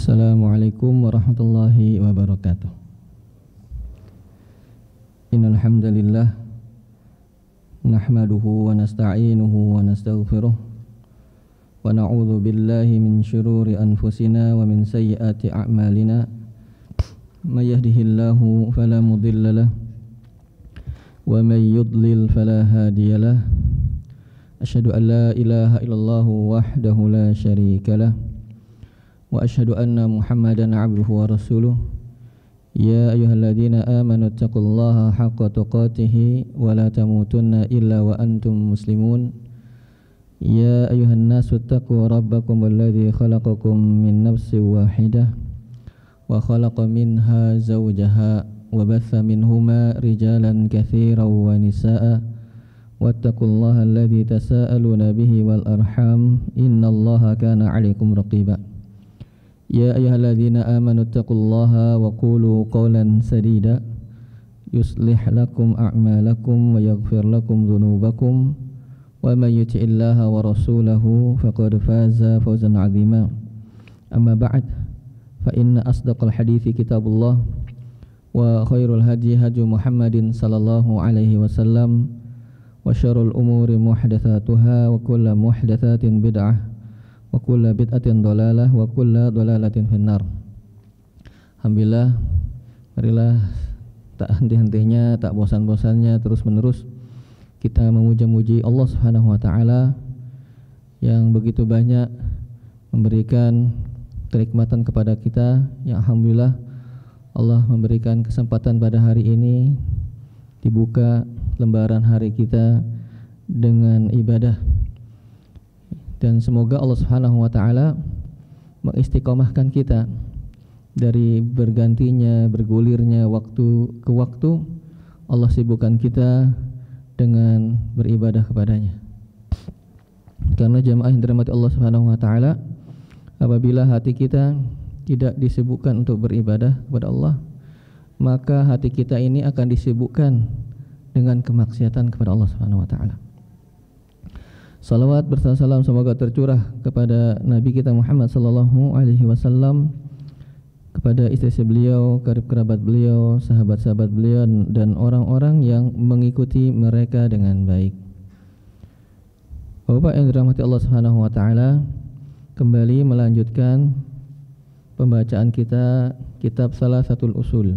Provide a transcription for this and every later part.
Assalamualaikum warahmatullahi wabarakatuh. Innal hamdalillah nahmaduhu wa nasta'inuhu wa nastaghfiruh wa na'udzu billahi min syururi anfusina wa min sayyiati a'malina. May yahdihillahu fala mudhillalah wa may yudlil fala hadiyalah. Asyhadu an la ilaha illallah wahdahu la syarikalah wa asyhadu anna Muhammadan abduhu wa rasuluh. Ya ayyuhalladzina amanu taqullaha haqqa tuqatih wa la tamutunna illa wa antum muslimun. Ya ayyuhan nasu taqu rabbakum alladzi khalaqakum min nafsin wahidah wa khalaqa minha zawjaha wa batha minhuma rijalan katsiran wa nisaa'a wattaqullaha alladzi tasaaluna bihi wal arham innallaha kana 'alaikum raqiba. Ya ayyuhalladzina amanu taqullaha wa qulu qawlan sadida yuslih lakum a'malakum wa yaghfir lakum dhunubakum wa may yuti'illaha wa rasulahu faqad faza fawzan 'azima. Amma ba'd, fa inna asdaqal hadithi kitabullah wa khairul hadi hadi Muhammadin sallallahu alaihi wasallam wa syarrul umuri muhdatsatuha wa kullu muhdatsatin bid'ah wa kullu bid'atin dhalalah wa kullu dhalalatin finnar. Alhamdulillah, marilah tak henti-hentinya, tak bosan-bosannya, terus-menerus kita memuja-muji Allah Subhanahu wa taala yang begitu banyak memberikan kenikmatan kepada kita. Yang alhamdulillah Allah memberikan kesempatan pada hari ini dibuka lembaran hari kita dengan ibadah. Dan semoga Allah Subhanahu wa taala mengistiqomahkan kita dari bergantinya, bergulirnya waktu ke waktu. Allah sibukkan kita dengan beribadah kepadanya. Karena jamaah yang dirahmati Allah Subhanahu wa taala, apabila hati kita tidak disibukkan untuk beribadah kepada Allah, maka hati kita ini akan disibukkan dengan kemaksiatan kepada Allah Subhanahu wa taala. Salawat berserta salam semoga tercurah kepada Nabi kita Muhammad sallallahu alaihi wasallam, kepada istri beliau, karib kerabat beliau, sahabat-sahabat beliau dan orang-orang yang mengikuti mereka dengan baik. Bapak yang dirahmati Allah Subhanahu wa taala, kembali melanjutkan pembacaan kita kitab Salasatul Usul.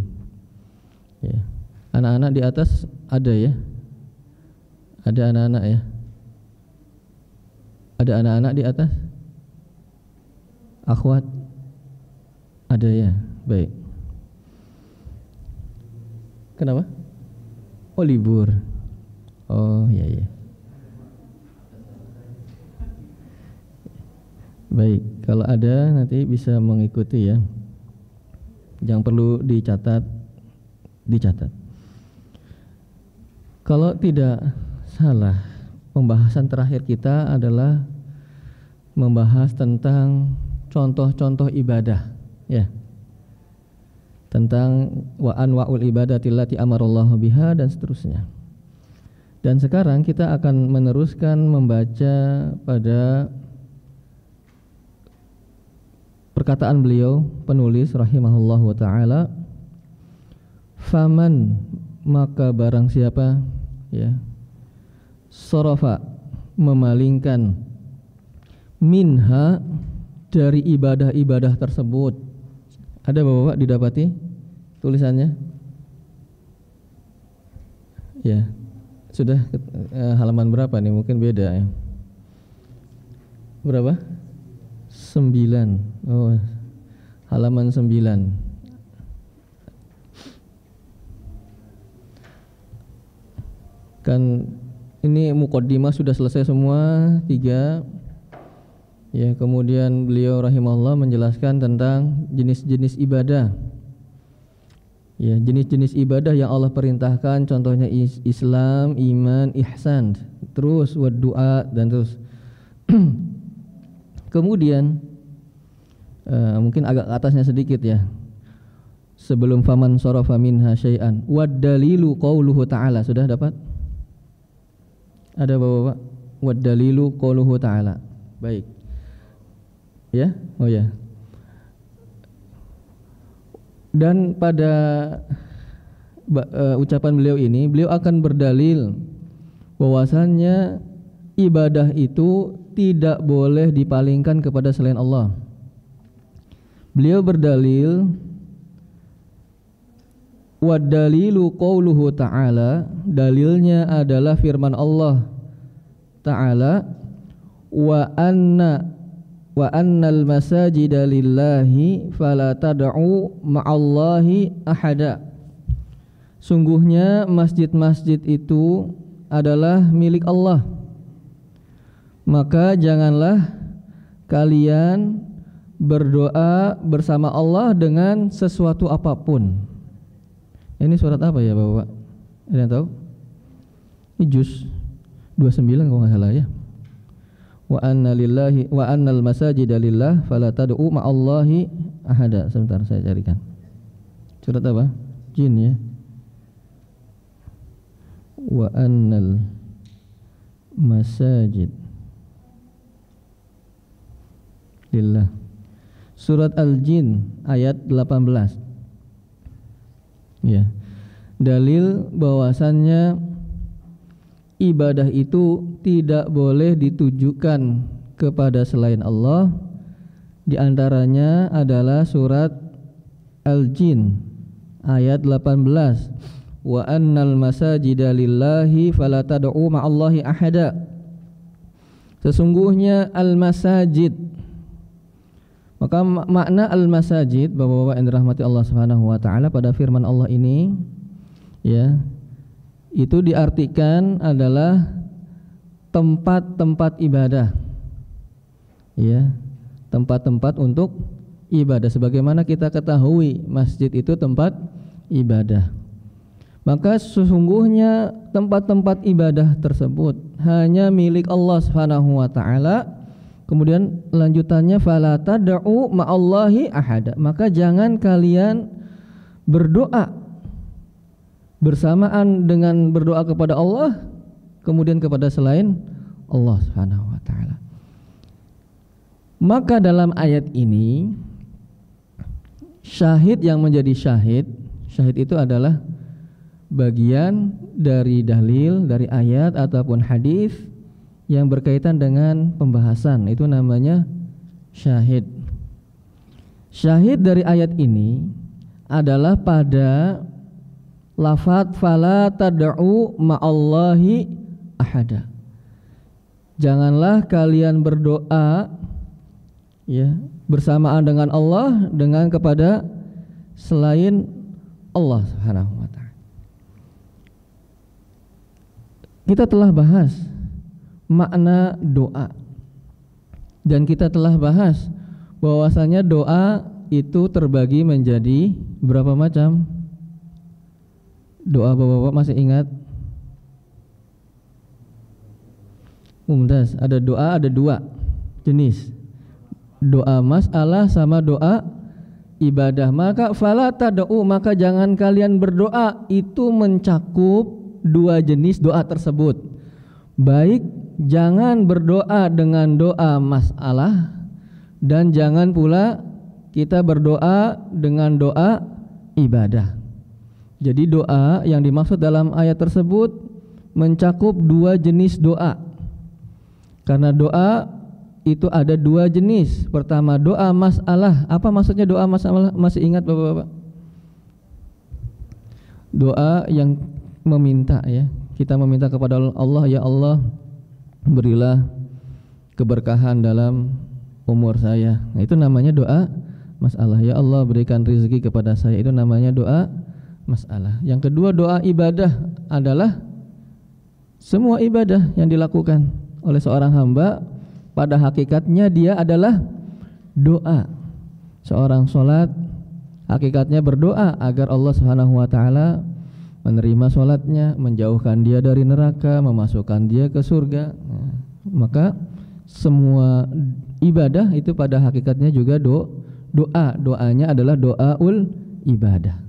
Ya. Anak-anak di atas ada ya? Ada anak-anak ya? Ada anak-anak di atas? Akhwat? Ada ya? Baik. Kenapa? Oh, libur. Oh, ya ya. Baik, kalau ada nanti bisa mengikuti ya. Yang perlu dicatat, dicatat. Kalau tidak salah, pembahasan terakhir kita adalah membahas tentang contoh-contoh ibadah, ya. Tentang wa anwa'ul ibadati allati amarallahu biha dan seterusnya. Dan sekarang kita akan meneruskan membaca pada perkataan beliau, penulis rahimahullahu taala, faman, maka barang siapa, ya, sarafa, memalingkan, minha, dari ibadah-ibadah tersebut. Ada Bapak didapati tulisannya? Ya, sudah halaman berapa nih? Mungkin beda ya. Berapa? 9. Oh, halaman 9. Kan ini muqaddimah sudah selesai semua 3. Ya, kemudian beliau rahimahullah menjelaskan tentang jenis-jenis ibadah. Ya, jenis-jenis ibadah yang Allah perintahkan, contohnya Islam, iman, ihsan, terus wa du'a dan terus. Kemudian mungkin agak atasnya sedikit ya. Sebelum faman sarafa minha syai'an, wad dalilu qauluhu ta'ala, sudah dapat? Ada Bapak? Wad dalilu qauluhu ta'ala. Baik. Ya? Oh ya. Dan pada ucapan beliau ini, beliau akan berdalil bahwasannya ibadah itu tidak boleh dipalingkan kepada selain Allah. Beliau berdalil, wa dalilu qauluhu ta'ala, dalilnya adalah firman Allah Ta'ala, wa annal masajida lillahi fala tad'u ma'allahi ahada. Sungguhnya masjid-masjid itu adalah milik Allah, maka janganlah kalian berdoa bersama Allah dengan sesuatu apapun. Ini surat apa ya Bapak? Ada yang tahu? Ini juz 29 kalau nggak salah ya. Wa annal masajida lillah fala tad'u ma'allahi ahada. Sebentar saya carikan. Surat apa? Jin ya. Wa annal masajid lillah. Surat Al-Jin ayat 18. Ya. Dalil bahwasannya ibadah itu tidak boleh ditujukan kepada selain Allah. Di antaranya adalah surat Al-Jin ayat 18. Wa annal masajida lillahi fala tad'u ma'allahi ahada. Sesungguhnya al-masajid, maka makna al-masajid, Bapak-bapak yang dirahmati Allah Subhanahu wa taala, pada firman Allah ini ya, itu diartikan adalah tempat-tempat ibadah. Ya, tempat-tempat untuk ibadah, sebagaimana kita ketahui masjid itu tempat ibadah. Maka sesungguhnya tempat-tempat ibadah tersebut hanya milik Allah Subhanahu wa taala. Kemudian lanjutannya fala tad'u ma'allahi ahada. Maka jangan kalian berdoa bersamaan dengan berdoa kepada Allah kemudian kepada selain Allah Subhanahu wa taala. Maka dalam ayat ini syahid yang menjadi syahid itu adalah bagian dari dalil, dari ayat ataupun hadis yang berkaitan dengan pembahasan, itu namanya syahid. Syahid dari ayat ini adalah pada lafadz fala tad'u ma'allahi ahada. Janganlah kalian berdoa ya bersamaan dengan Allah dengan kepada selain Allah Subhanahu wa taala. Kita telah bahas makna doa dan kita telah bahas bahwasanya doa itu terbagi menjadi berapa macam? Doa Bapak-bapak masih ingat? Mumtaz, ada doa, ada dua jenis. Doa masalah sama doa ibadah. Maka fala tad'u, maka jangan kalian berdoa, itu mencakup dua jenis doa tersebut. Baik, jangan berdoa dengan doa masalah, dan jangan pula kita berdoa dengan doa ibadah. Jadi doa yang dimaksud dalam ayat tersebut mencakup dua jenis doa. Karena doa itu ada dua jenis. Pertama doa masalah. Apa maksudnya doa masalah? Masih ingat Bapak-bapak? Doa yang meminta ya. Kita meminta kepada Allah, ya Allah berilah keberkahan dalam umur saya. Nah, itu namanya doa masalah. Ya Allah berikan rezeki kepada saya. Itu namanya doa masalah. Yang kedua doa ibadah adalah semua ibadah yang dilakukan oleh seorang hamba pada hakikatnya dia adalah doa. Seorang sholat hakikatnya berdoa agar Allah Subhanahu wa taala menerima sholatnya, menjauhkan dia dari neraka, memasukkan dia ke surga. Nah, maka semua ibadah itu pada hakikatnya juga doa. Doanya adalah doaul ibadah.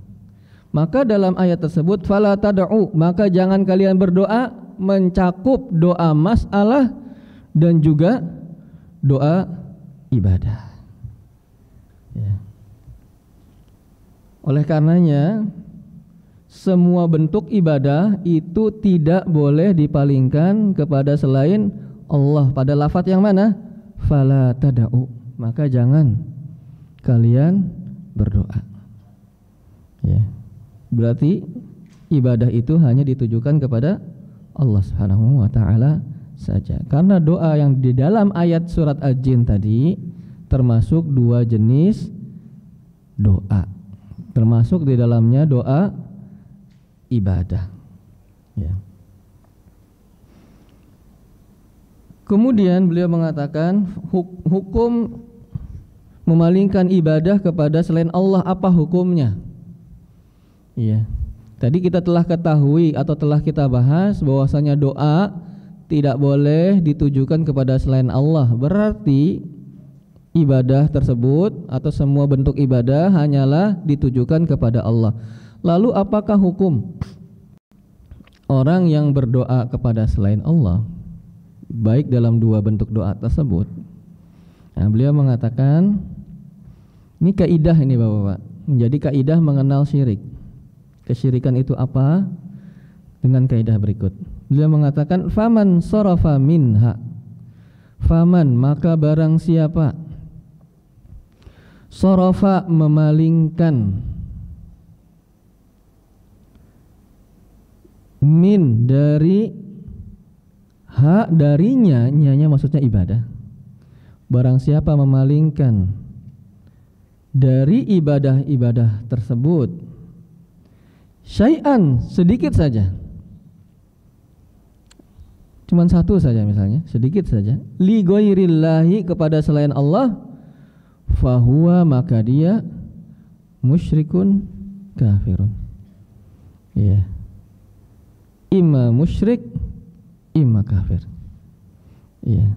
Maka dalam ayat tersebut fala tad'u, maka jangan kalian berdoa, mencakup doa masalah dan juga doa ibadah ya. Oleh karenanya semua bentuk ibadah itu tidak boleh dipalingkan kepada selain Allah. Pada lafaz yang mana? Fala tada'u, maka jangan kalian berdoa. Ya. Berarti ibadah itu hanya ditujukan kepada Allah Subhanahu wa taala saja. Karena doa yang di dalam ayat surat Al-Jin tadi termasuk dua jenis doa. Termasuk di dalamnya doa ibadah. Ya. Kemudian beliau mengatakan hukum memalingkan ibadah kepada selain Allah, apa hukumnya? Iya. Tadi kita telah ketahui atau telah kita bahas bahwasanya doa tidak boleh ditujukan kepada selain Allah. Berarti ibadah tersebut atau semua bentuk ibadah hanyalah ditujukan kepada Allah. Lalu apakah hukum orang yang berdoa kepada selain Allah, baik dalam dua bentuk doa tersebut? Nah, beliau mengatakan ini kaidah ini Bapak-bapak, menjadi kaidah mengenal syirik. Kesyirikan itu apa? Dengan kaidah berikut. Beliau mengatakan faman sarafa minha, faman maka barang siapa sarafa memalingkan, min dari ha darinya, nyanya maksudnya ibadah. Barang siapa memalingkan dari ibadah-ibadah tersebut syai'an, sedikit saja, cuman satu saja misalnya, sedikit saja, li ghairillahi kepada selain Allah, fahuwa maka dia musyrikun kafirun. Iya. Imma musyrik, imma kafir. Iya.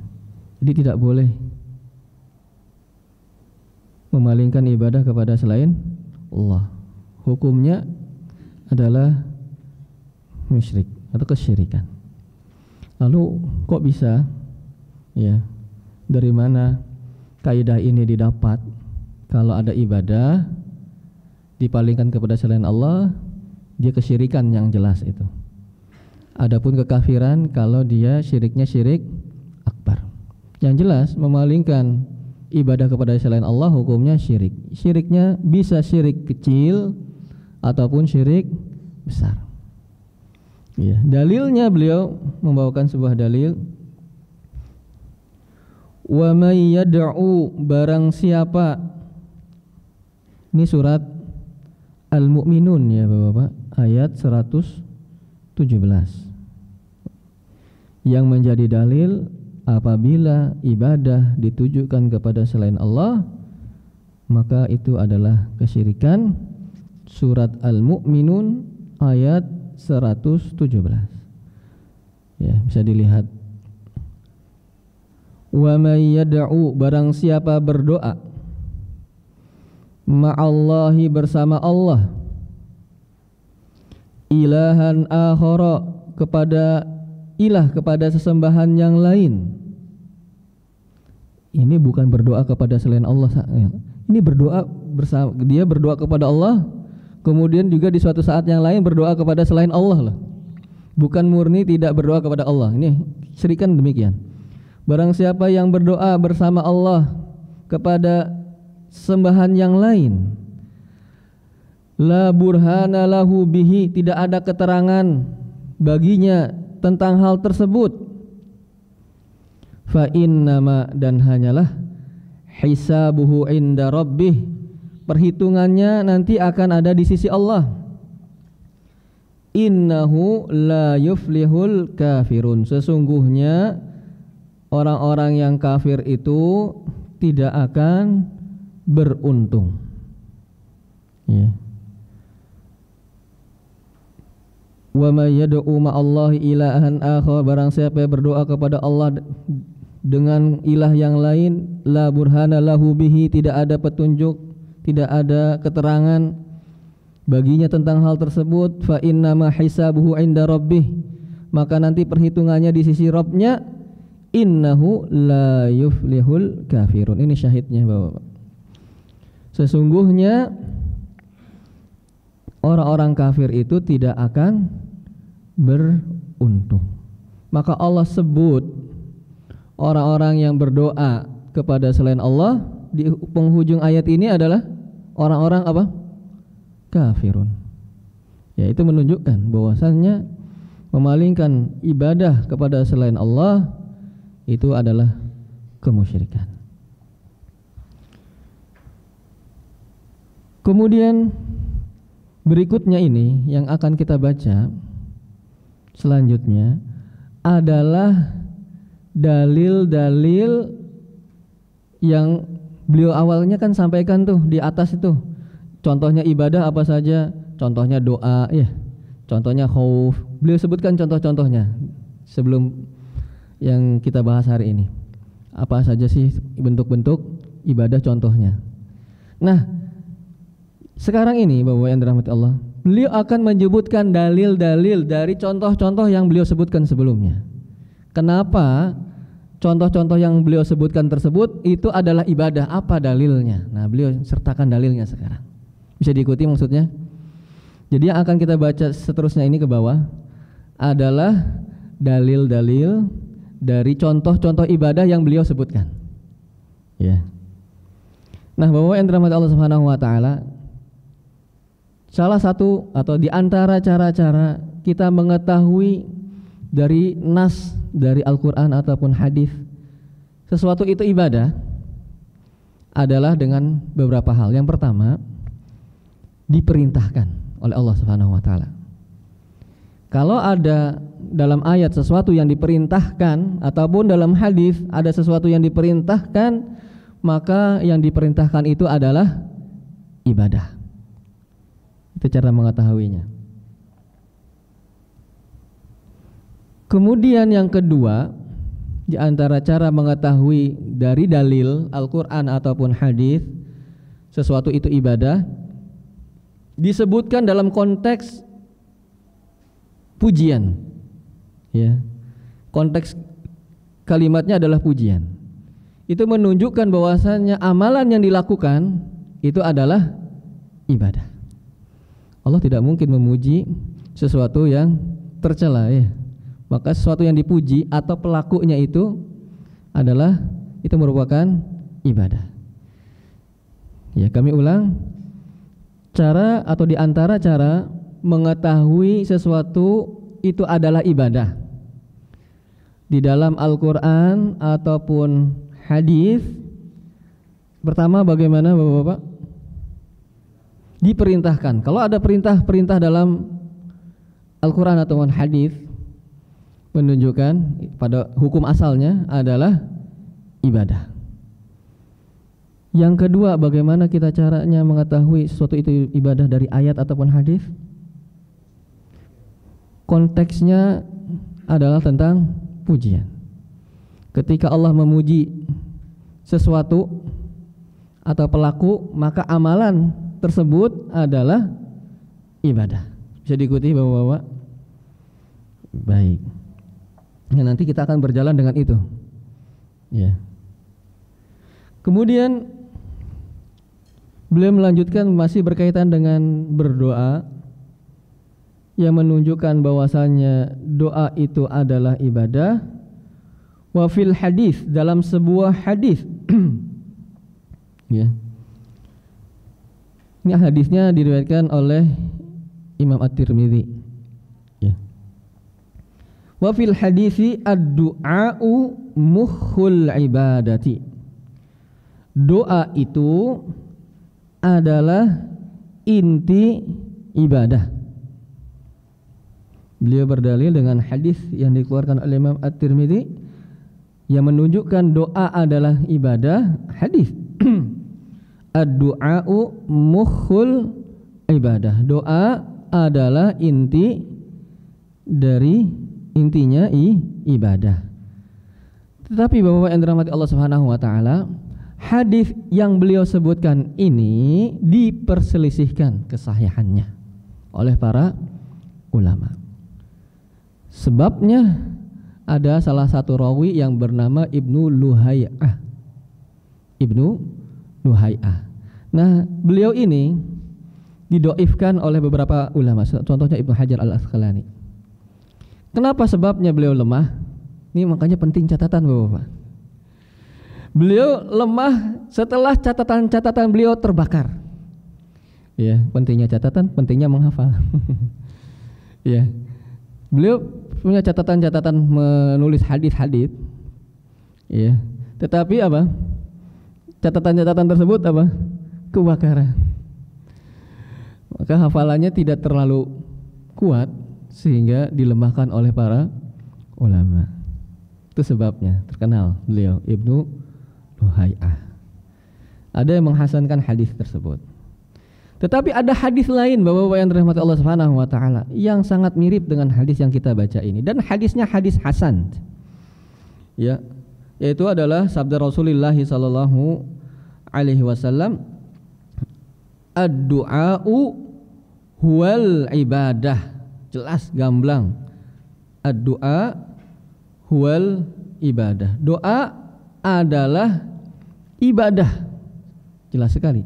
Jadi tidak boleh memalingkan ibadah kepada selain Allah. Hukumnya adalah musyrik atau kesyirikan. Lalu kok bisa? Ya. Dari mana kaidah ini didapat? Kalau ada ibadah dipalingkan kepada selain Allah, dia kesyirikan yang jelas itu. Adapun kekafiran kalau dia syiriknya syirik akbar. Yang jelas memalingkan ibadah kepada selain Allah hukumnya syirik. Syiriknya bisa syirik kecil ataupun syirik besar. Ya, dalilnya beliau membawakan sebuah dalil. Wa may yad'u, barang siapa, ini surat Al-Mu'minun ya Bapak-bapak, ayat 117. Yang menjadi dalil apabila ibadah ditujukan kepada selain Allah maka itu adalah kesyirikan. Surat Al-Mu'minun ayat 117. Ya, bisa dilihat. Wa may yad'u, barang siapa berdoa ma'allahi bersama Allah, ilahan akhara kepada ilah, kepada sesembahan yang lain. Ini bukan berdoa kepada selain Allah. Ini berdoa bersama, dia berdoa kepada Allah, kemudian juga di suatu saat yang lain berdoa kepada selain Allah lah. Bukan murni tidak berdoa kepada Allah. Ini syirikan demikian. Barang siapa yang berdoa bersama Allah kepada sembahan yang lain, la burhana lahu bihi, tidak ada keterangan baginya tentang hal tersebut, fa innama, dan hanyalah hisabuhu inda rabbih, perhitungannya nanti akan ada di sisi Allah. Innahu la yuflihul kafirun, sesungguhnya orang-orang yang kafir itu tidak akan beruntung. Ya. Wa may yad'u ma'allahi ilahan akhar, barang siapa yang berdoa kepada Allah dengan ilah yang lain, la burhana lahu bihi, tidak ada petunjuk, tidak ada keterangan baginya tentang hal tersebut, fa innama hisabuhu inda rabbih, maka nanti perhitungannya di sisi Rabbnya. Innahu la yuflihul kafirun. Ini syahidnya Bapak. Sesungguhnya orang-orang kafir itu tidak akan beruntung. Maka Allah sebut orang-orang yang berdoa kepada selain Allah di penghujung ayat ini adalah orang-orang apa? Kafirun. Ya, itu menunjukkan bahwasannya memalingkan ibadah kepada selain Allah itu adalah kemusyrikan. Kemudian berikutnya ini yang akan kita baca selanjutnya adalah dalil-dalil yang beliau awalnya kan sampaikan tuh di atas itu. Contohnya ibadah apa saja? Contohnya doa, ya. Contohnya khauf. Beliau sebutkan contoh-contohnya sebelum yang kita bahas hari ini. Apa saja sih bentuk-bentuk ibadah contohnya. Nah, sekarang ini Bapak yang dirahmati Allah, beliau akan menyebutkan dalil-dalil dari contoh-contoh yang beliau sebutkan sebelumnya. Kenapa contoh-contoh yang beliau sebutkan tersebut itu adalah ibadah? Apa dalilnya? Nah, beliau sertakan dalilnya sekarang. Bisa diikuti maksudnya? Jadi yang akan kita baca seterusnya ini ke bawah adalah dalil-dalil dari contoh-contoh ibadah yang beliau sebutkan. Ya. Nah, Bapak yang dirahmati Allah Subhanahu wa taala, salah satu atau di antara cara-cara kita mengetahui dari nas dari Al-Qur'an ataupun hadis sesuatu itu ibadah adalah dengan beberapa hal. Yang pertama, diperintahkan oleh Allah Subhanahu wa taala. Kalau ada dalam ayat sesuatu yang diperintahkan ataupun dalam hadis ada sesuatu yang diperintahkan, maka yang diperintahkan itu adalah ibadah. Itu cara mengetahuinya. Kemudian yang kedua, di antara cara mengetahui dari dalil Al-Qur'an ataupun hadis sesuatu itu ibadah, disebutkan dalam konteks pujian, ya. Konteks kalimatnya adalah pujian. Itu menunjukkan bahwasannya amalan yang dilakukan itu adalah ibadah. Allah tidak mungkin memuji sesuatu yang tercela, ya. Maka sesuatu yang dipuji atau pelakunya itu merupakan ibadah. Ya, kami ulang, cara atau di antara cara mengetahui sesuatu itu adalah ibadah di dalam Al-Qur'an ataupun hadis. Pertama, bagaimana Bapak-bapak? Diperintahkan. Kalau ada perintah-perintah dalam Al-Qur'an ataupun hadis menunjukkan pada hukum asalnya adalah ibadah. Yang kedua, bagaimana kita caranya mengetahui sesuatu itu ibadah dari ayat ataupun hadis? Konteksnya adalah tentang pujian. Ketika Allah memuji sesuatu atau pelaku, maka amalan tersebut adalah ibadah. Bisa diikuti Bapak-bapak? Baik. Nah, nanti kita akan berjalan dengan itu. Ya. Kemudian beliau melanjutkan masih berkaitan dengan berdoa yang menunjukkan bahwasannya doa itu adalah ibadah. Wa fil hadis, dalam sebuah hadis. Ya. Ini hadisnya diriwayatkan oleh Imam At-Tirmidzi. Ya. Wa fil hadisi ad-du'a'u mukhul ibadati. Doa itu adalah inti ibadah. Beliau berdalil dengan hadis yang dikeluarkan oleh Imam At-Tirmidzi yang menunjukkan doa adalah ibadah. Hadis ad-du'a'u mukhul ibadah. Doa adalah intinya ibadah. Tetapi Bapak yang dirahmati Allah Subhanahu wa taala, hadis yang beliau sebutkan ini diperselisihkan kesahihannya oleh para ulama. Sebabnya ada salah satu rawi yang bernama Ibnu Luhai'ah. Nah, beliau ini didoifkan oleh beberapa ulama, contohnya Ibnu Hajar Al-Asqalani. Kenapa sebabnya beliau lemah? Ini makanya penting catatan Bapak-bapak. Beliau lemah setelah catatan-catatan beliau terbakar. Ya, pentingnya catatan, pentingnya menghafal. Ya. Beliau punya catatan-catatan menulis hadis-hadis. Ya. Tetapi apa? Catatan-catatan tersebut apa? Kebakaran. Maka hafalannya tidak terlalu kuat sehingga dilemahkan oleh para ulama. Itu sebabnya terkenal beliau Ibnu Luhai'ah. Ada yang menghasankan hadis tersebut. Tetapi ada hadis lain Bapak-bapak yang dirahmati Allah Subhanahu wa taala yang sangat mirip dengan hadis yang kita baca ini, dan hadisnya hadis hasan. Ya, yaitu adalah sabda Rasulullah sallallahu alaihi wasallam, ad-du'a'u huwal ibadah. Jelas gamblang. Ad-du'a huwal ibadah. Doa adalah ibadah. Jelas sekali.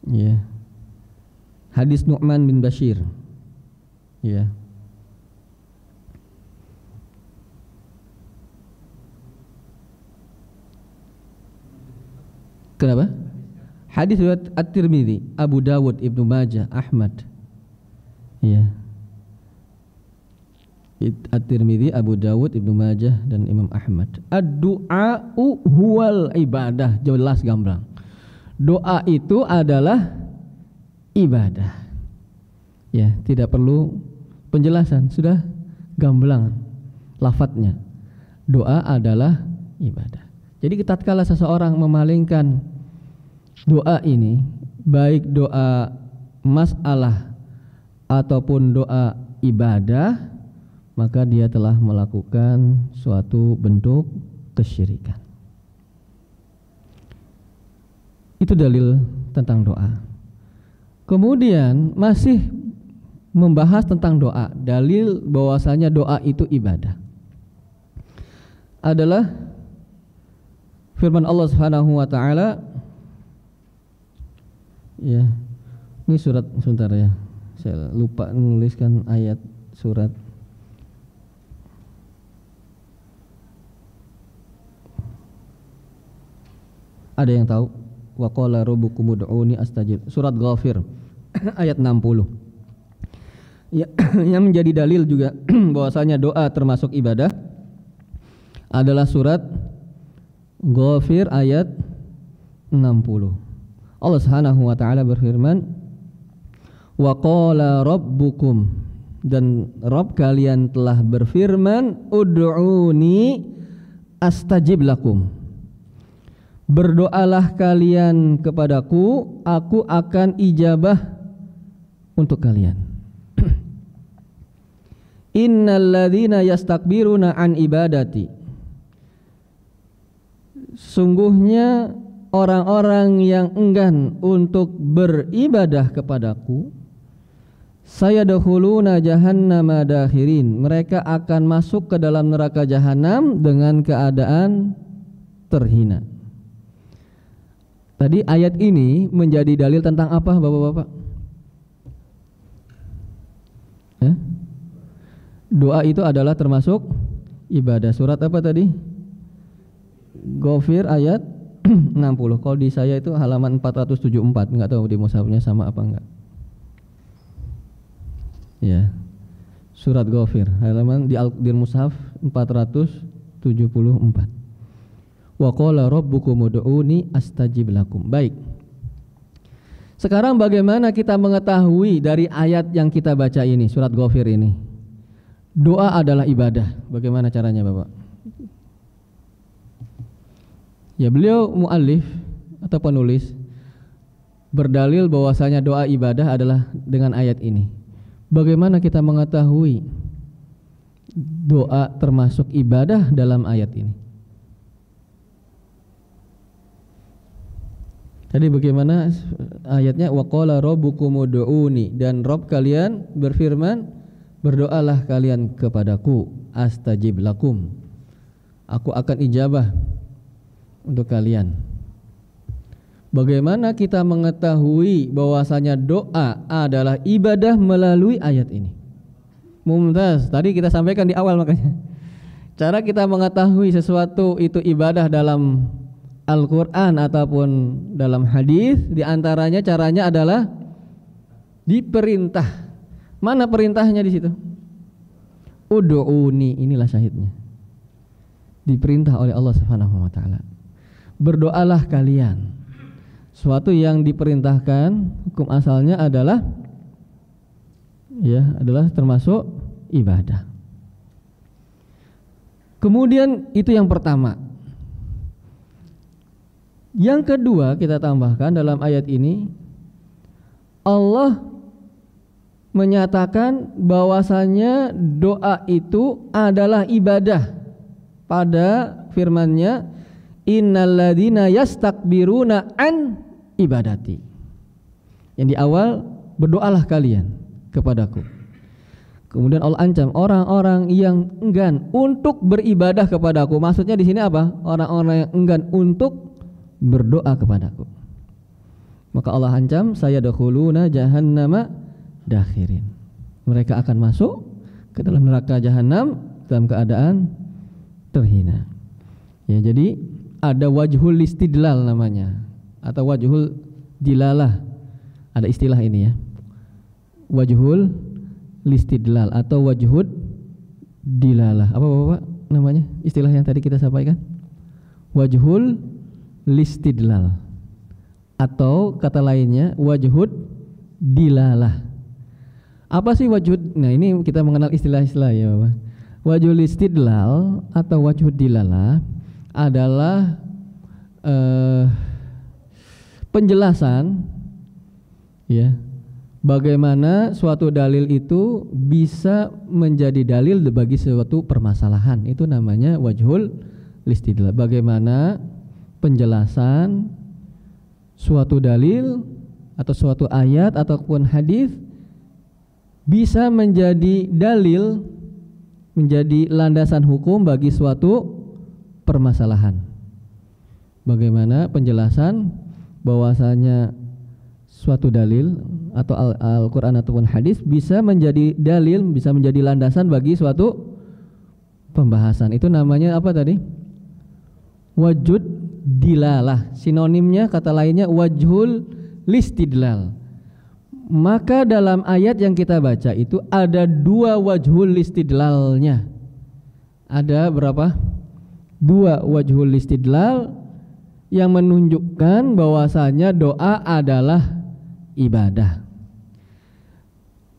Ya. Hadis Nu'man bin Bashir. Ya. Kenapa? Hadis riwayat At-Tirmidzi, Abu Dawud, Ibnu Majah, Ahmad. Ya. At-Tirmidzi, Abu Dawud, Ibnu Majah dan Imam Ahmad. Ad-du'a'u huwal ibadah. Jelas gamblang. Doa itu adalah ibadah. Ya, tidak perlu penjelasan, sudah gamblang lafadznya. Doa adalah ibadah. Jadi tatkala seseorang memalingkan doa ini, baik doa masalah ataupun doa ibadah, maka dia telah melakukan suatu bentuk kesyirikan. Itu dalil tentang doa. Kemudian masih membahas tentang doa, dalil bahwasanya doa itu ibadah adalah firman Allah Subhanahu wa taala. Ya. Ini surat, sebentar ya. Saya lupa menuliskan ayat surat. Ada yang tahu? Wa qala rabbukum ud'uni astajib. Surat Ghafir ayat 60. Ya, yang menjadi dalil juga bahwasanya doa termasuk ibadah adalah surat Ghafir ayat 60. Allah Subhanahu wa taala berfirman, wa qala rabbukum, dan Rabb kalian telah berfirman, ud'uni astajib lakum. Berdoalah kalian kepadaku, aku akan ijabah untuk kalian. Innal ladzina yastakbiruna an ibadati. Sungguhnya orang-orang yang enggan untuk beribadah kepadaku, sayadkhuluna jahannama dakhirin. Mereka akan masuk ke dalam neraka jahanam dengan keadaan terhina. Tadi ayat ini menjadi dalil tentang apa Bapak-bapak? Doa itu adalah termasuk ibadah. Surat apa tadi? Ghafir ayat 60. Kalau di saya itu halaman 474. Enggak tahu di mushafnya sama apa enggak. Ya. Surat Ghafir halaman di mushaf 474. Wa qala rabbukum ud'uni astajib lakum. Baik. Sekarang bagaimana kita mengetahui dari ayat yang kita baca ini, surat Ghafir ini, doa adalah ibadah? Bagaimana caranya Bapak? Ya, beliau muallif atau penulis berdalil bahwasanya doa ibadah adalah dengan ayat ini. Bagaimana kita mengetahui doa termasuk ibadah dalam ayat ini? Tadi bagaimana ayatnya, wa qala rabbukum ud'uni, dan Rabb kalian berfirman, berdoalah kalian kepadaku, astajib lakum, aku akan ijabah untuk kalian. Bagaimana kita mengetahui bahwasanya doa adalah ibadah melalui ayat ini? Mumtaz, tadi kita sampaikan di awal makanya. Cara kita mengetahui sesuatu itu ibadah dalam Al-Quran ataupun dalam hadis, diantaranya caranya adalah diperintah. Mana perintahnya di situ? Ud'uni, inilah syahidnya. Diperintah oleh Allah Subhanahu wa taala. Berdoalah kalian. Suatu yang diperintahkan, hukum asalnya adalah adalah termasuk ibadah. Kemudian itu yang pertama. Yang kedua kita tambahkan dalam ayat ini, Allah menyatakan bahwasanya doa itu adalah ibadah. Pada firman-Nya, innalladzina yastakbiruna an ibadati. Yang di awal, berdoalah kalian kepadaku. Kemudian Allah ancam orang-orang yang enggan untuk beribadah kepadaku. Maksudnya di sini apa? Orang-orang yang enggan untuk berdoa kepadaku. Maka Allah ancam, sayadkhuluna jahannama dakhirin. Mereka akan masuk ke dalam neraka jahanam dalam keadaan terhina. Ya, jadi ada wajhul istidlal namanya, atau wajhul dilalah. Ada istilah ini ya, wajhul istidlal atau wajhud dilalah. Apa Bapak namanya istilah yang tadi kita sampaikan? Wajhul istidlal, atau kata lainnya wajhud dilalah. Apa sih wajhud? Nah, ini kita mengenal istilah-istilah ya Bapak. Wajhul istidlal atau wajhud dilalah adalah penjelasan ya, bagaimana suatu dalil itu bisa menjadi dalil bagi suatu permasalahan. Itu namanya wajhul istidlal. Bagaimana penjelasan suatu dalil atau suatu ayat ataupun hadis bisa menjadi dalil, menjadi landasan hukum bagi suatu permasalahan. Bagaimana penjelasan bahwasanya suatu dalil atau Al-Quran ataupun hadis bisa menjadi dalil, bisa menjadi landasan bagi suatu pembahasan. Itu namanya apa tadi? Wajhud dilalah. Sinonimnya, kata lainnya, wajhul istidlal. Maka dalam ayat yang kita baca itu ada dua wajhul istidlalnya. Ada berapa? Dua wajhul istidlal yang menunjukkan bahwasanya doa adalah ibadah.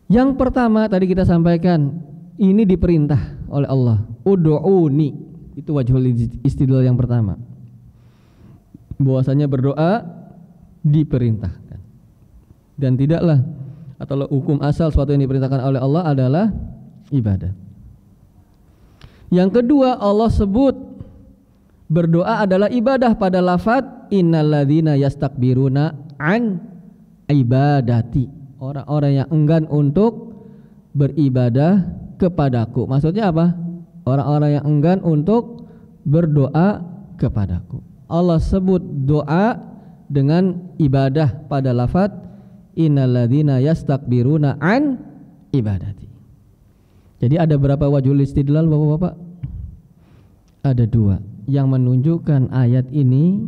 Yang pertama tadi kita sampaikan, ini diperintah oleh Allah, ud'uni. Itu wajhul istidlal yang pertama, bahwasanya berdoa diperintahkan. Dan tidaklah, atau hukum asal suatu yang diperintahkan oleh Allah adalah ibadah. Yang kedua, Allah sebut berdoa adalah ibadah pada lafaz innalladzina yastakbiruna an ibadati. Orang-orang yang enggan untuk beribadah kepadaku. Maksudnya apa? Orang-orang yang enggan untuk berdoa kepadaku. Allah sebut doa dengan ibadah pada lafaz innalladzina yastakbiruna an ibadati. Jadi ada berapa wajhul istidlal Bapak-bapak? Ada dua yang menunjukkan ayat ini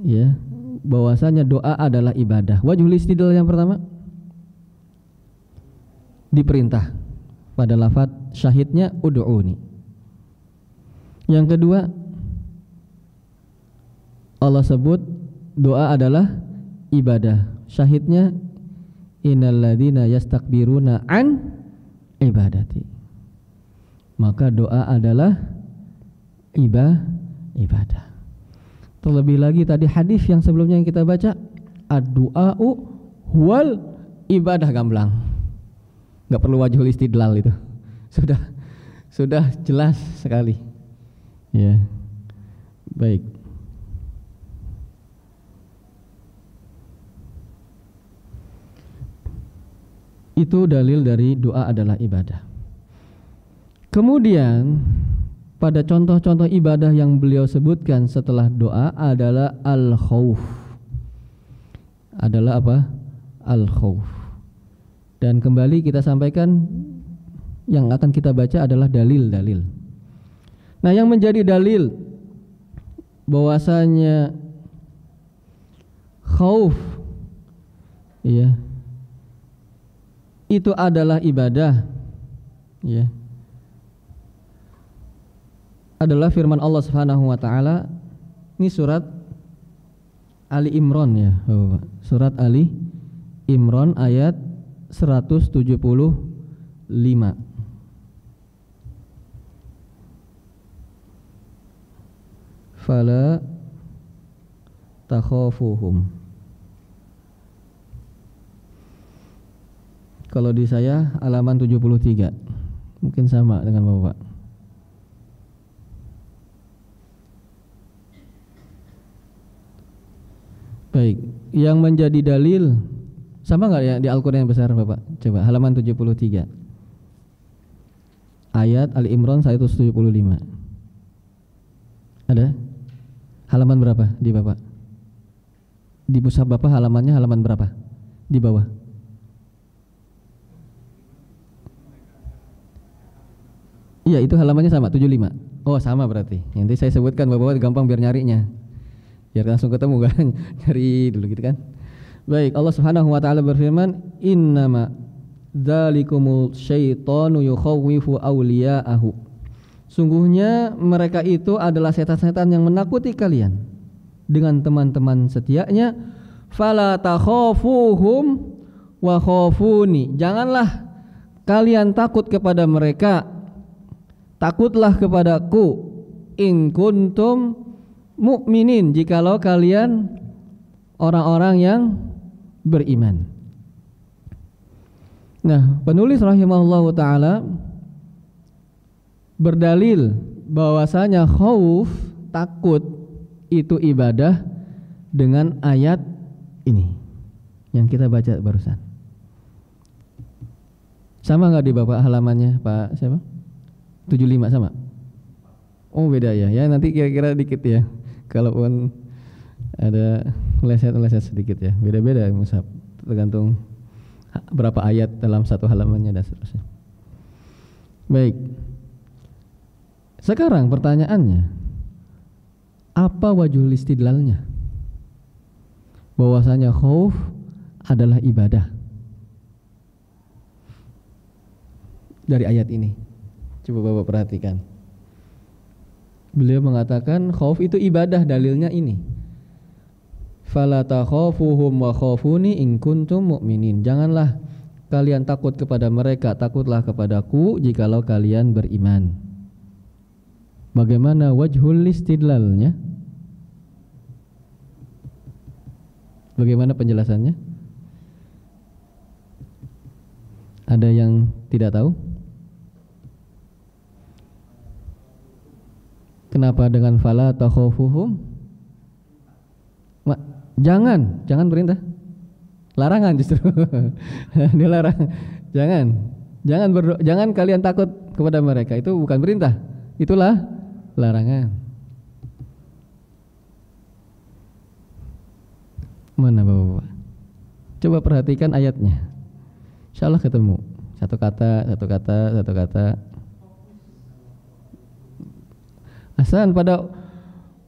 ya, bahwasanya doa adalah ibadah. Wajhul istidlal yang pertama, diperintah pada lafaz syahidnya ud'uni. Yang kedua, Allah sebut doa adalah ibadah. Syahidnya innalladzina yastakbiruna an ibadati. Maka doa adalah ibadah. Terlebih lagi tadi hadis yang sebelumnya yang kita baca, ad-du'a'u huwal ibadah, gamblang. Enggak perlu wajhul istidlal itu. Sudah jelas sekali. Ya. Baik. Itu dalil dari doa adalah ibadah. Kemudian pada contoh-contoh ibadah yang beliau sebutkan setelah doa adalah al-khauf. adalah apa? Al-khauf. Dan kembali kita sampaikan yang akan kita baca adalah dalil-dalil. Nah, yang menjadi dalil bahwasanya khauf ya itu adalah ibadah ya adalah firman Allah Subhanahu wa taala. Ini surat Ali Imran ya, Bapak. Surat Ali Imran ayat 175. Fala takhafuhum. Kalau di saya halaman 73. Mungkin sama dengan Bapak. Baik, yang menjadi dalil sama enggak ya di Al-Qur'an yang besar Bapak? Coba halaman 73. Ayat Ali Imran 175. Ada? Halaman berapa di Bapak? Di mushaf Bapak halamannya halaman berapa? Di bawah. Iya, itu halamannya sama 75. Oh, sama berarti. Nanti saya sebutkan Bapak gampang biar nyarinya. Biar langsung ketemu kan, cari dulu gitu kan. Baik, Allah Subhanahu wa taala berfirman, "Innama dzalikumul syaitanu yukhawwifu awliya'ahu." Sungguhnya mereka itu adalah setan-setan yang menakuti kalian dengan teman-teman setianya. Fala takhafuhum wa khafuni. Janganlah kalian takut kepada mereka, takutlah kepadaku. In kuntum mu'minin, jikalau kalian orang-orang yang beriman. Nah, penulis rahimahullahu ta'ala berdalil bahwasanya khauf, takut itu ibadah dengan ayat ini yang kita baca barusan. Sama nggak di Bapak halamannya Pak siapa? 75 sama? Oh beda ya, ya nanti kira-kira dikit ya. Kalaupun ada leset-leset sedikit ya, beda-beda mushaf, tergantung berapa ayat dalam satu halamannya dan seterusnya. Baik. Sekarang pertanyaannya, apa wajhul istidlalnya? Bahwasanya khauf adalah ibadah dari ayat ini. Coba Bapak perhatikan. Beliau mengatakan khauf itu ibadah, dalilnya ini. Fala takhafuhum wa khafuni in kuntum mu'minin. Janganlah kalian takut kepada mereka, takutlah kepadaku jikalau kalian beriman. Bagaimana wajhul istidlalnya? Bagaimana penjelasannya? Ada yang tidak tahu? Kenapa dengan fala takhafuhum? Jangan perintah. Larangan justru. Dilarang. Jangan kalian takut kepada mereka. Itu bukan perintah. Itulah larangan. Mana Bapak? Coba perhatikan ayatnya. Insyaallah ketemu. Satu kata. Asan pada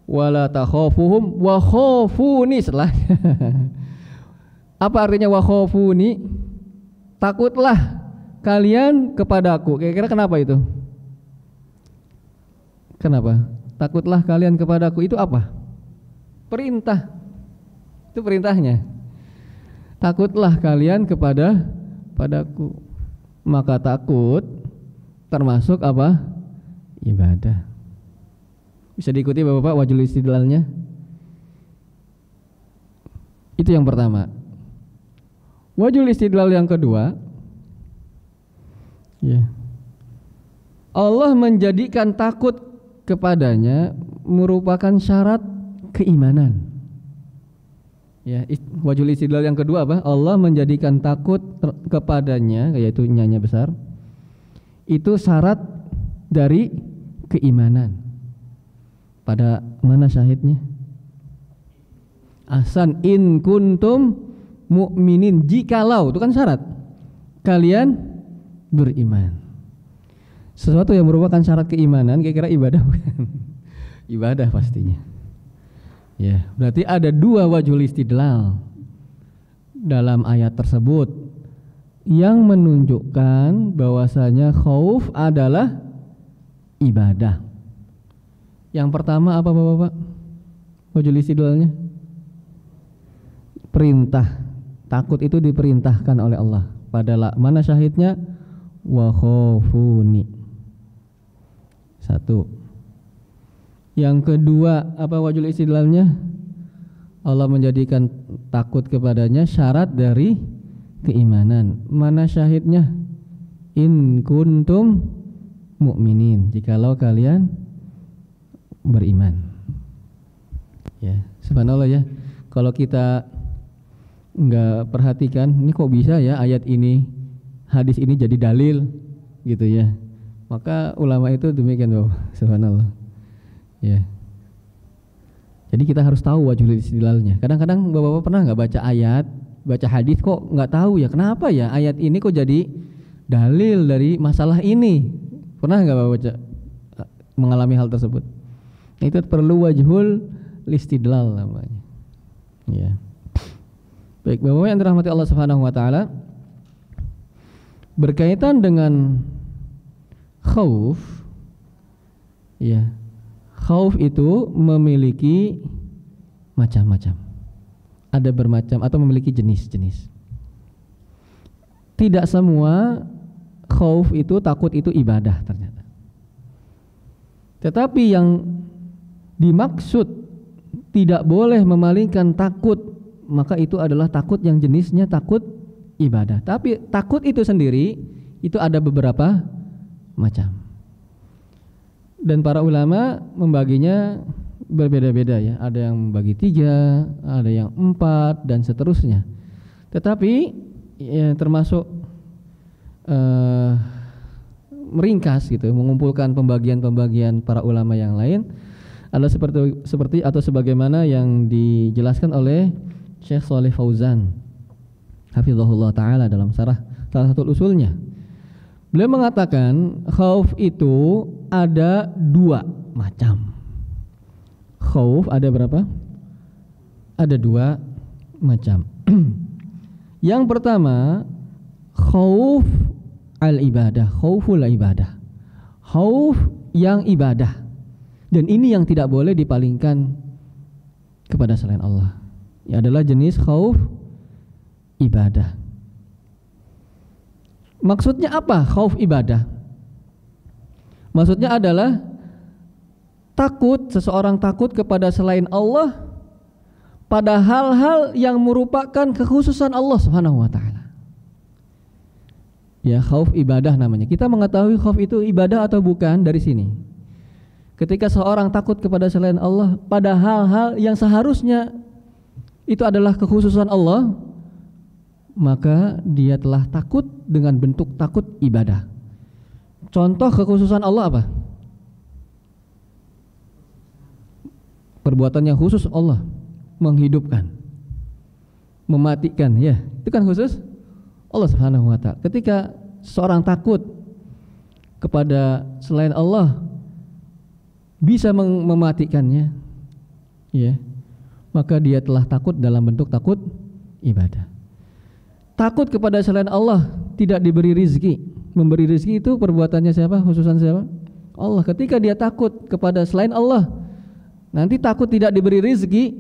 wala takhafuhum wa khafuni setelah. Apa artinya wa khafuni? Takutlah kalian kepadaku. Kira-kira kenapa itu? Kenapa? Takutlah kalian kepadaku itu apa? Perintah. Itu perintahnya. Takutlah kalian padaku. Maka takut termasuk apa? Ibadah. Bisa diikuti Bapak wajhul istidlalnya? Itu yang pertama. Wajhul istidlal yang kedua, ya. Allah menjadikan takut kepadanya merupakan syarat keimanan. Ya, wajhul istidlal yang kedua apa? Allah menjadikan takut kepadanya, yaitu nyanya besar, itu syarat dari keimanan. Pada mana syahidnya? Ahsan, in kuntum mu'minin, jikalau, itu kan syarat, kalian beriman. Sesuatu yang merupakan syarat keimanan, kira-kira ibadah bukan? Ibadah pastinya. Ya, berarti ada dua wajhul istidlal dalam ayat tersebut yang menunjukkan bahwasanya khauf adalah ibadah. Yang pertama apa Bapak? Wajhul istidlalnya? Perintah. Takut itu diperintahkan oleh Allah. Padahal mana syahidnya? Wa khafuni. Satu. Yang kedua, apa wajhul istidlalnya? Allah menjadikan takut kepadanya syarat dari keimanan. Mana syahidnya? In kuntum mu'minin, jikalau kalian beriman. Ya, subhanallah ya. Kalau kita enggak perhatikan, ini kok bisa ya ayat ini, hadis ini jadi dalil gitu ya. Maka ulama itu demikian Bapak, subhanallah. Ya. Jadi kita harus tahu wajhul istidlalnya. Kadang-kadang Bapak-bapak pernah nggak baca ayat, baca hadis kok nggak tahu ya kenapa ya ayat ini kok jadi dalil dari masalah ini? Pernah nggak Bapak baca mengalami hal tersebut? Itu perlu wajhul istidlal namanya. Ya. Baik, Bapak yang dirahmati Allah Subhanahu wa taala, berkaitan dengan khauf, ya. Khauf itu memiliki macam-macam. Ada bermacam atau memiliki jenis-jenis. Tidak semua khauf itu, takut itu ibadah ternyata. Tetapi yang dimaksud tidak boleh memalingkan takut, maka itu adalah takut yang jenisnya takut ibadah. Tapi takut itu sendiri itu ada beberapa macam. Dan para ulama membaginya berbeda-beda ya. Ada yang membagi 3, ada yang 4 dan seterusnya. Tetapi ya, termasuk meringkas gitu, mengumpulkan pembagian-pembagian para ulama yang lain adalah seperti atau sebagaimana yang dijelaskan oleh Syekh Shalih Fauzan hafizahullah taala dalam salah satu usulnya. Beliau mengatakan khauf itu ada 2 macam. Khauf ada berapa? Ada 2 macam. Yang pertama khauf al-ibadah, khauful ibadah. Khauf yang ibadah. Dan ini yang tidak boleh dipalingkan kepada selain Allah. Ini adalah jenis khauf ibadah. Maksudnya apa khauf ibadah? Maksudnya adalah takut, seseorang takut kepada selain Allah pada hal-hal yang merupakan kekhususan Allah Subhanahu wa taala. Ya, khauf ibadah namanya. Kita mengetahui khauf itu ibadah atau bukan dari sini. Ketika seorang takut kepada selain Allah pada hal-hal yang seharusnya itu adalah kekhususan Allah, maka dia telah takut dengan bentuk takut ibadah. Contoh kekhususan Allah apa? Perbuatan yang khusus Allah, menghidupkan, mematikan, ya, itu kan khusus Allah Subhanahu wa taala. Ketika seorang takut kepada selain Allah bisa mematikannya, ya, maka dia telah takut dalam bentuk takut ibadah. Takut kepada selain Allah, tidak diberi rizki. Memberi rizki itu perbuatannya siapa? Khususan siapa? Allah. Ketika dia takut kepada selain Allah, nanti takut tidak diberi rizki,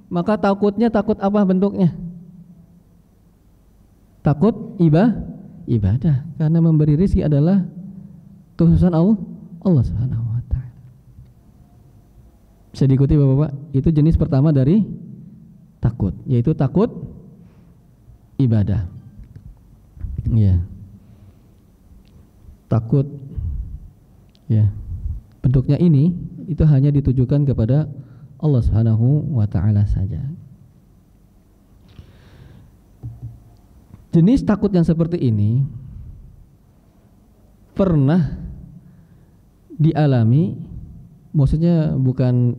maka takutnya takut apa bentuknya? Takut ibadah. Karena memberi rizki adalah khususan Allah Subhanahu wa ta'ala. Bisa diikuti Bapak-bapak? Itu jenis pertama dari takut, yaitu takut ibadah. Ya. Takut, ya, bentuknya ini itu hanya ditujukan kepada Allah Subhanahu wa taala saja. Jenis takut yang seperti ini pernah dialami, maksudnya bukan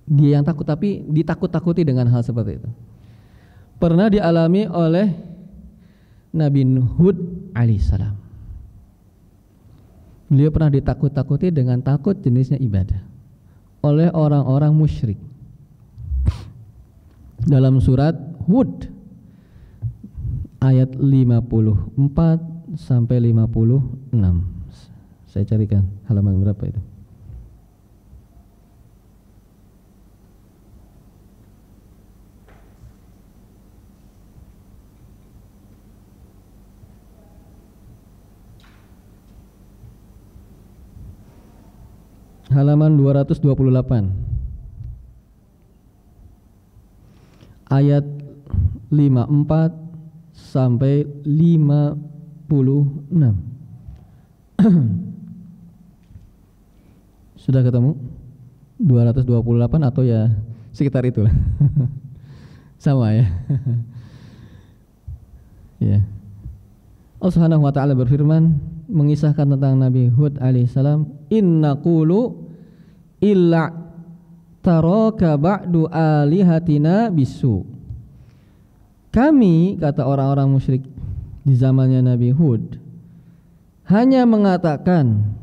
dia yang takut tapi ditakut-takuti dengan hal seperti itu. pernah dialami oleh Nabi Hud alaihissalam. Beliau pernah ditakut-takuti dengan takut jenisnya ibadah oleh orang-orang musyrik. Dalam surat Hud ayat 54 sampai 56. Saya carikan halaman berapa itu. Halaman 228 ayat 54 sampai 56. Sudah ketemu 228 atau ya sekitar itulah. Sama ya. Ya. Allah Subhanahu wa taala berfirman mengisahkan tentang Nabi Hud alaihissalam, inna qulu illa taraka ba'du alihatina bisu. Kami, kata orang-orang musyrik di zamannya Nabi Hud, hanya mengatakan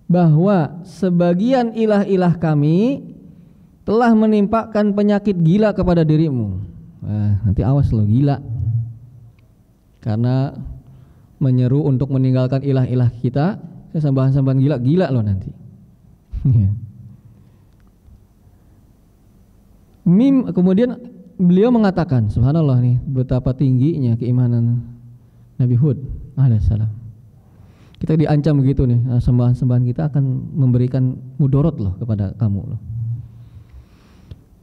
bahwa sebagian ilah-ilah kami telah menimpakan penyakit gila kepada dirimu. Nanti awas lo, gila. Karena menyeru untuk meninggalkan ilah-ilah kita, sesembahan-sembahan gila loh nanti. Kemudian beliau mengatakan, subhanallah nih, betapa tingginya keimanan Nabi Hud alaihissalam. Kita diancam begitu nih, sembahan-sembahan kita akan memberikan mudorot loh kepada kamu loh.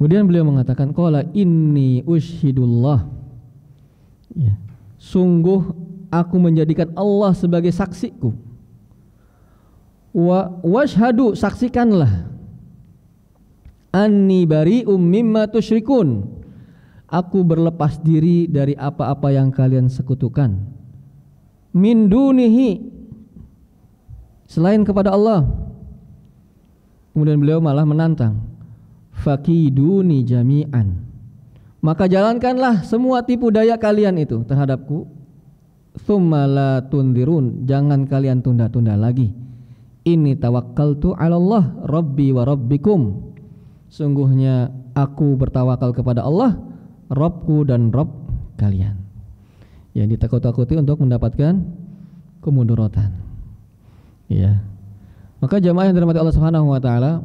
Kemudian beliau mengatakan, qala inni usyhidullah. Ya. Sungguh aku menjadikan Allah sebagai saksiku. Washhadu, saksikanlah. Anni bari'um mimma tusyrikun. Aku berlepas diri dari apa-apa yang kalian sekutukan. Min dunihi, selain kepada Allah. Kemudian beliau malah menantang, fakiduni jami'an. Maka jalankanlah semua tipu daya kalian itu terhadapku. Tsumma la tundirun, jangan kalian tunda-tunda lagi. Inni tawakkaltu 'ala Allah rabbi wa rabbikum. Sungguhnya aku bertawakal kepada Allah, Rabbku dan Rabb kalian. Ya, ditakut-takuti untuk mendapatkan kemudorotan. Ya. Maka jamaah yang dirahmati Allah Subhanahu wa taala,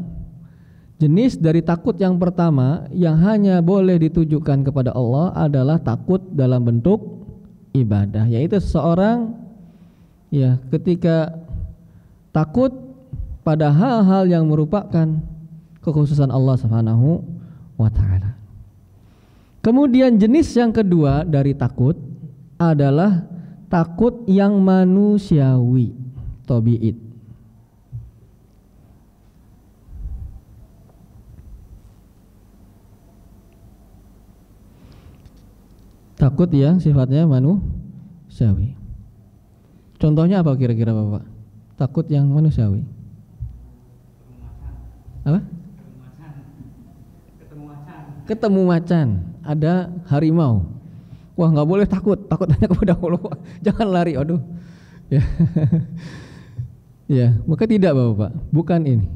jenis dari takut yang pertama yang hanya boleh ditujukan kepada Allah adalah takut dalam bentuk ibadah, yaitu seseorang ya ketika takut pada hal-hal yang merupakan kekhususan Allah Subhanahu wa taala. Kemudian jenis yang kedua dari takut adalah takut yang manusiawi, tabi'id. Takut yang sifatnya manusiawi. Contohnya apa kira-kira Bapak? Takut yang manusiawi. Apa? Ketemu macan. Ada harimau. Wah, nggak boleh takut hanya kepada Allah. Jangan lari, aduh. Ya. Ya, maka tidak Bapak, bukan ini.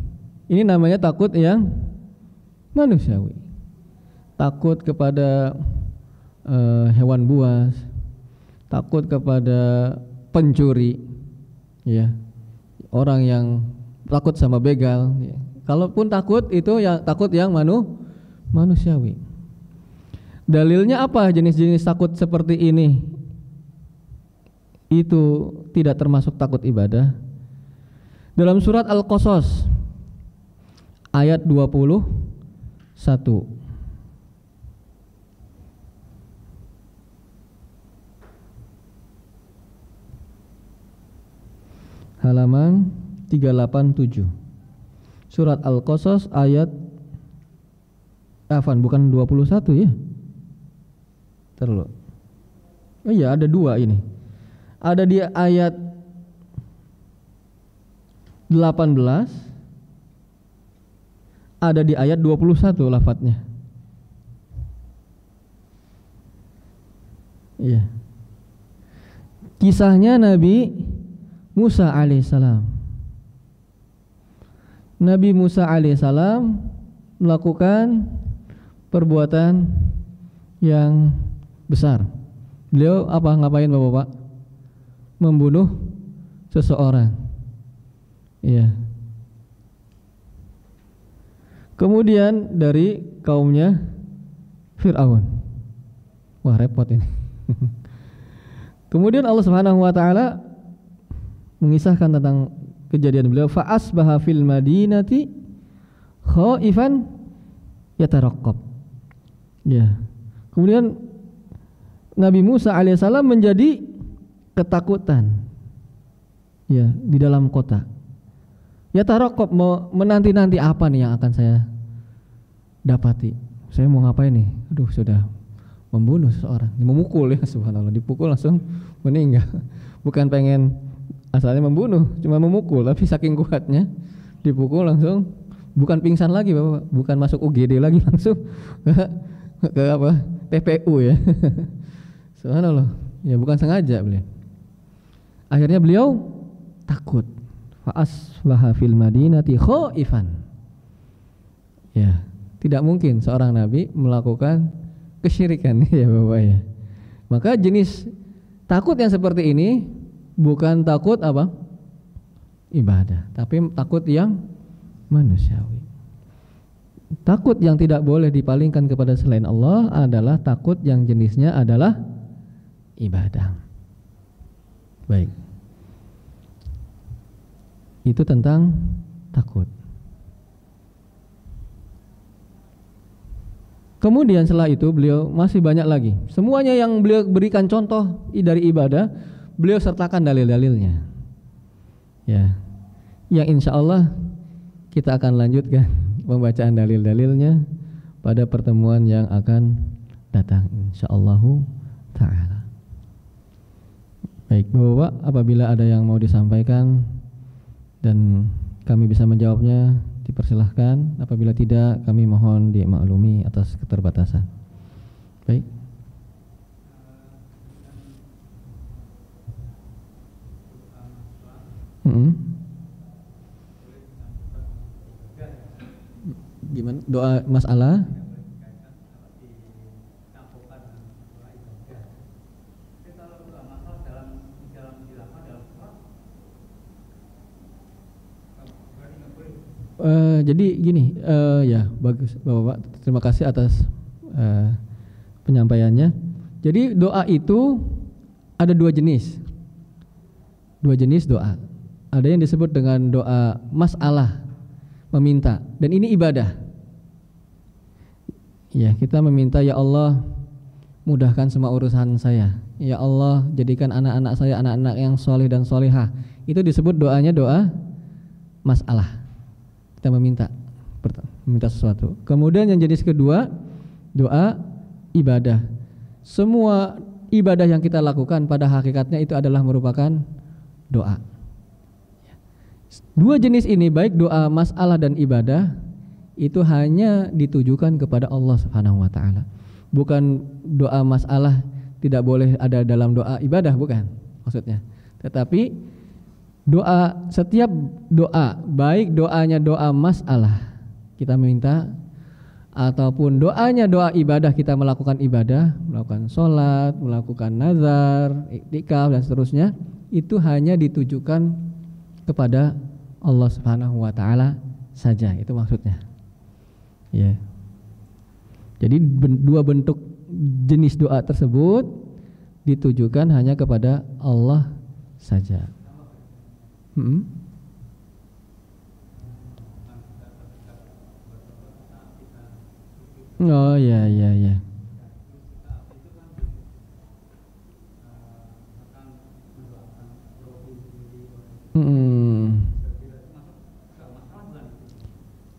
Ini namanya takut yang manusiawi. Takut kepada hewan buas, takut kepada pencuri, ya, orang yang takut sama begal. Ya. Kalaupun takut itu yang takut yang manusiawi. Dalilnya apa? Jenis-jenis takut seperti ini itu tidak termasuk takut ibadah. Dalam surat Al-Qasas ayat 21. Halaman 387. Surat Al-Qasas ayat bukan 21 ya. Terlalu. Oh iya, ada dua ini. Ada di ayat 18, ada di ayat 21 lafadznya. Iya. Kisahnya Nabi Musa alaihissalam. Nabi Musa alaihissalam melakukan perbuatan yang besar. Beliau apa ngapain Bapak-bapak? Membunuh seseorang. Iya. Kemudian dari kaumnya Fir'aun. Wah, repot ini. Kemudian Allah Subhanahu wa taala mengisahkan tentang kejadian beliau, fa asbaha fil madinati khaifan yataraqqab. Ya. Kemudian Nabi Musa alaihissalam menjadi ketakutan. Ya, di dalam kota. Yataraqqab, menanti-nanti apa nih yang akan saya dapati. Saya mau ngapain nih? Aduh, sudah membunuh seseorang, memukul ya, subhanallah, dipukul langsung meninggal. Bukan pengen asalnya membunuh, cuma memukul, tapi saking kuatnya dipukul langsung, bukan pingsan lagi Bapak, bukan masuk UGD lagi, langsung ke apa? TPU ya. Subhanallah. Ya bukan sengaja beliau. Akhirnya beliau takut. Fa asbaha fil madinati khaifan. Ya, tidak mungkin seorang nabi melakukan kesyirikan ya Bapak ya. Maka jenis takut yang seperti ini bukan takut apa? Ibadah, tapi takut yang manusiawi. Takut yang tidak boleh dipalingkan kepada selain Allah adalah takut yang jenisnya adalah ibadah. Baik. Itu tentang takut. Kemudian setelah itu beliau masih banyak lagi. Semuanya yang beliau berikan contoh dari ibadah, beliau sertakan dalil-dalilnya. Ya, yang insya Allah kita akan lanjutkan pembacaan dalil-dalilnya pada pertemuan yang akan datang, insya Allah ta'ala. Baik Bapak, apabila ada yang mau disampaikan dan kami bisa menjawabnya, dipersilahkan. Apabila tidak, kami mohon dimaklumi atas keterbatasan. Baik. Gimana doa masalah? Jadi gini, ya bagus Bapak, terima kasih atas penyampaiannya. Jadi doa itu ada dua jenis doa. Ada yang disebut dengan doa masalah, meminta, dan ini ibadah. Ya, kita meminta, ya Allah mudahkan semua urusan saya, ya Allah jadikan anak-anak saya anak-anak yang soleh dan solehah. Itu disebut doanya doa masalah. Kita meminta sesuatu. Kemudian yang jenis kedua, doa ibadah. Semua ibadah yang kita lakukan pada hakikatnya itu adalah merupakan doa. Dua jenis ini, baik doa masalah dan ibadah, itu hanya ditujukan kepada Allah Subhanahu wa taala. Bukan doa masalah tidak boleh ada dalam doa ibadah, bukan maksudnya. Tetapi doa, setiap doa, baik doanya doa masalah kita minta, ataupun doanya doa ibadah, kita melakukan ibadah, melakukan sholat, melakukan nazar, iktikaf dan seterusnya, itu hanya ditujukan kepada Allah Subhanahu wa taala saja, itu maksudnya. Ya. Jadi dua bentuk jenis doa tersebut ditujukan hanya kepada Allah saja. Oh ya.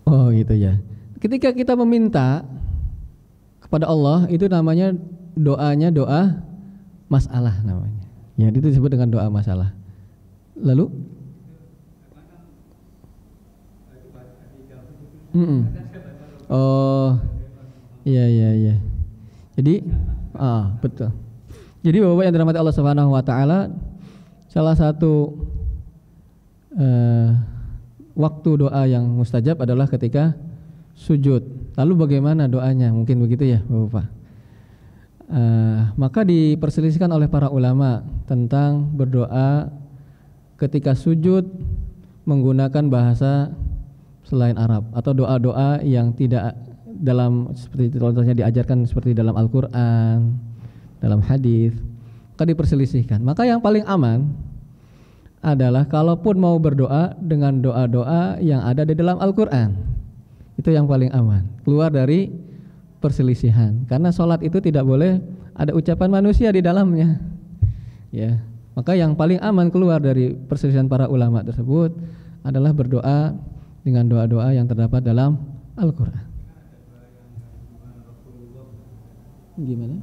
Oh gitu ya. Ketika kita meminta kepada Allah, itu namanya doanya doa masalah namanya. Ya, itu disebut dengan doa masalah. Lalu oh iya. Jadi betul. Jadi Bapak yang dirahmati Allah Subhanahu wa taala, salah satu waktu doa yang mustajab adalah ketika sujud. Lalu bagaimana doanya? Mungkin begitu ya Bapak. Maka diperselisihkan oleh para ulama tentang berdoa ketika sujud menggunakan bahasa selain Arab atau doa-doa yang tidak dalam, seperti contohnya diajarkan seperti dalam Al-Qur'an, dalam hadis. Maka diperselisihkan. Maka yang paling aman adalah kalaupun mau berdoa dengan doa-doa yang ada di dalam Al-Qur'an. Itu yang paling aman, keluar dari perselisihan. Karena sholat itu tidak boleh ada ucapan manusia di dalamnya. Ya, maka yang paling aman keluar dari perselisihan para ulama tersebut adalah berdoa dengan doa-doa yang terdapat dalam Al-Qur'an. Gimana?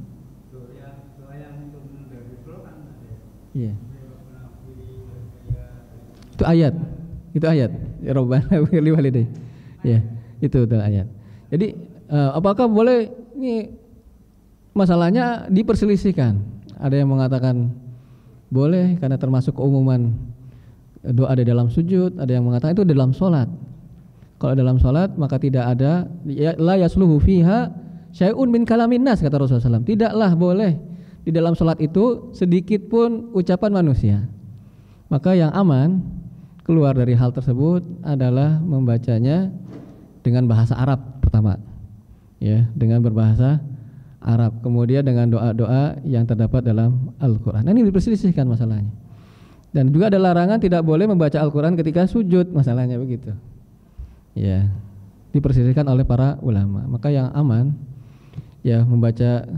Iya. Itu ayat. Itu ayat. Ya Rabbana wali walidayya. Ya, itu ayat. Jadi apakah boleh, ini masalahnya diperselisihkan. Ada yang mengatakan boleh karena termasuk keumuman doa di dalam sujud, ada yang mengatakan itu dalam sholat. Kalau dalam sholat maka tidak ada la yasluhu fiha syai'un min kalamin nas, kata Rasulullah SAW. Tidaklah boleh di dalam sholat itu sedikit pun ucapan manusia. Maka yang aman keluar dari hal tersebut adalah membacanya dengan bahasa Arab pertama, ya, dengan berbahasa Arab, kemudian dengan doa-doa yang terdapat dalam Al-Quran. Nah, ini diperselisihkan masalahnya. Dan juga ada larangan tidak boleh membaca Al-Quran ketika sujud, masalahnya begitu. Ya, diperselisihkan oleh para ulama. Maka yang aman ya membaca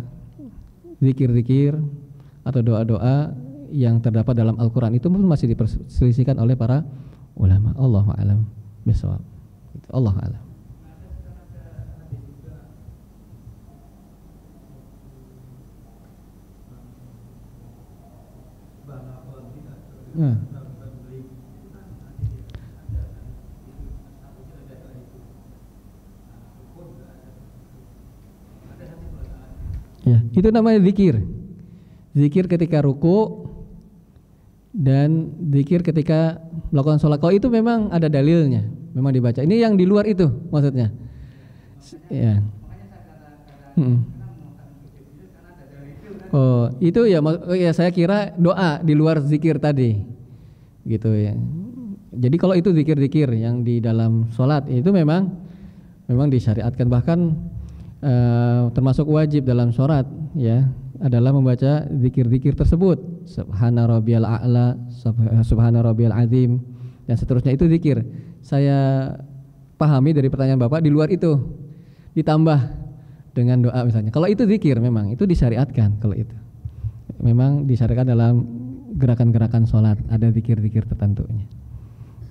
zikir-zikir atau doa-doa yang terdapat dalam Al-Quran, itu pun masih diperselisihkan oleh para ulama. Allahu a'lam bishawab. Allahu a'lam. Ya, itu namanya zikir. Zikir ketika ruku dan zikir ketika melakukan sholat. Kalau itu memang ada dalilnya, memang dibaca. Ini yang di luar itu maksudnya. Ya. Oh, itu ya, saya kira doa di luar zikir tadi, gitu ya. Jadi kalau itu zikir-zikir yang di dalam sholat itu memang disyariatkan, bahkan termasuk wajib dalam sholat, ya, adalah membaca zikir-zikir tersebut. Subhana rabbiyal a'la, subhana rabbiyal azim, dan seterusnya. Itu zikir. Saya pahami dari pertanyaan Bapak di luar itu ditambah dengan doa misalnya. Kalau itu zikir memang itu disyariatkan, kalau itu memang disyariatkan dalam gerakan-gerakan sholat, ada zikir-zikir tertentunya.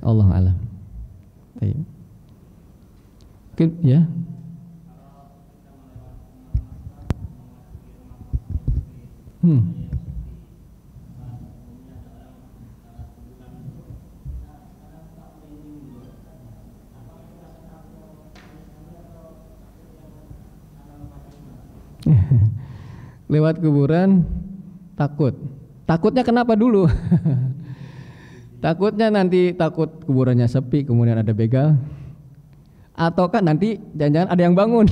Allahu a'lam. Baik. Oke, ya. Lewat kuburan takutnya kenapa dulu? Takutnya nanti takut kuburannya sepi kemudian ada begal, atau kan nanti jangan-jangan ada yang bangun.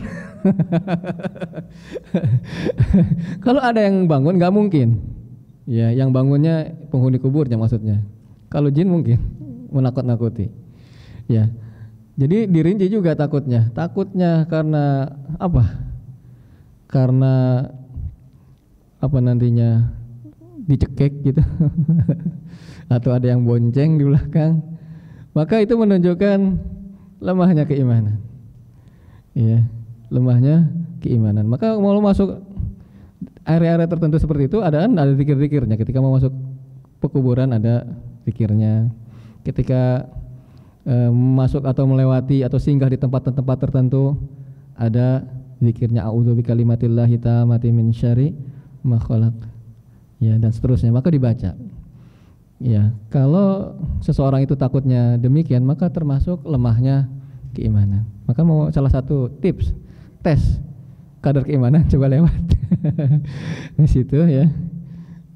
Kalau ada yang bangun nggak mungkin, ya, yang bangunnya penghuni kuburnya maksudnya. Kalau jin mungkin menakut-nakuti, ya. Jadi dirinci juga takutnya karena apa? Karena apa nantinya dicekek gitu atau ada yang bonceng di belakang, maka itu menunjukkan lemahnya keimanan, ya, lemahnya keimanan. Maka mau masuk area-area tertentu seperti itu ada zikir-zikirnya. Ketika mau masuk pekuburan ada zikirnya. Ketika masuk atau melewati atau singgah di tempat-tempat tertentu ada zikirnya, a'udzu bikalimatillahi tammati min syarri ma khalaq, ya, dan seterusnya. Maka dibaca, ya. Kalau seseorang itu takutnya demikian, maka termasuk lemahnya keimanan. Maka mau salah satu tips tes kadar keimanan, coba lewat di situ, ya,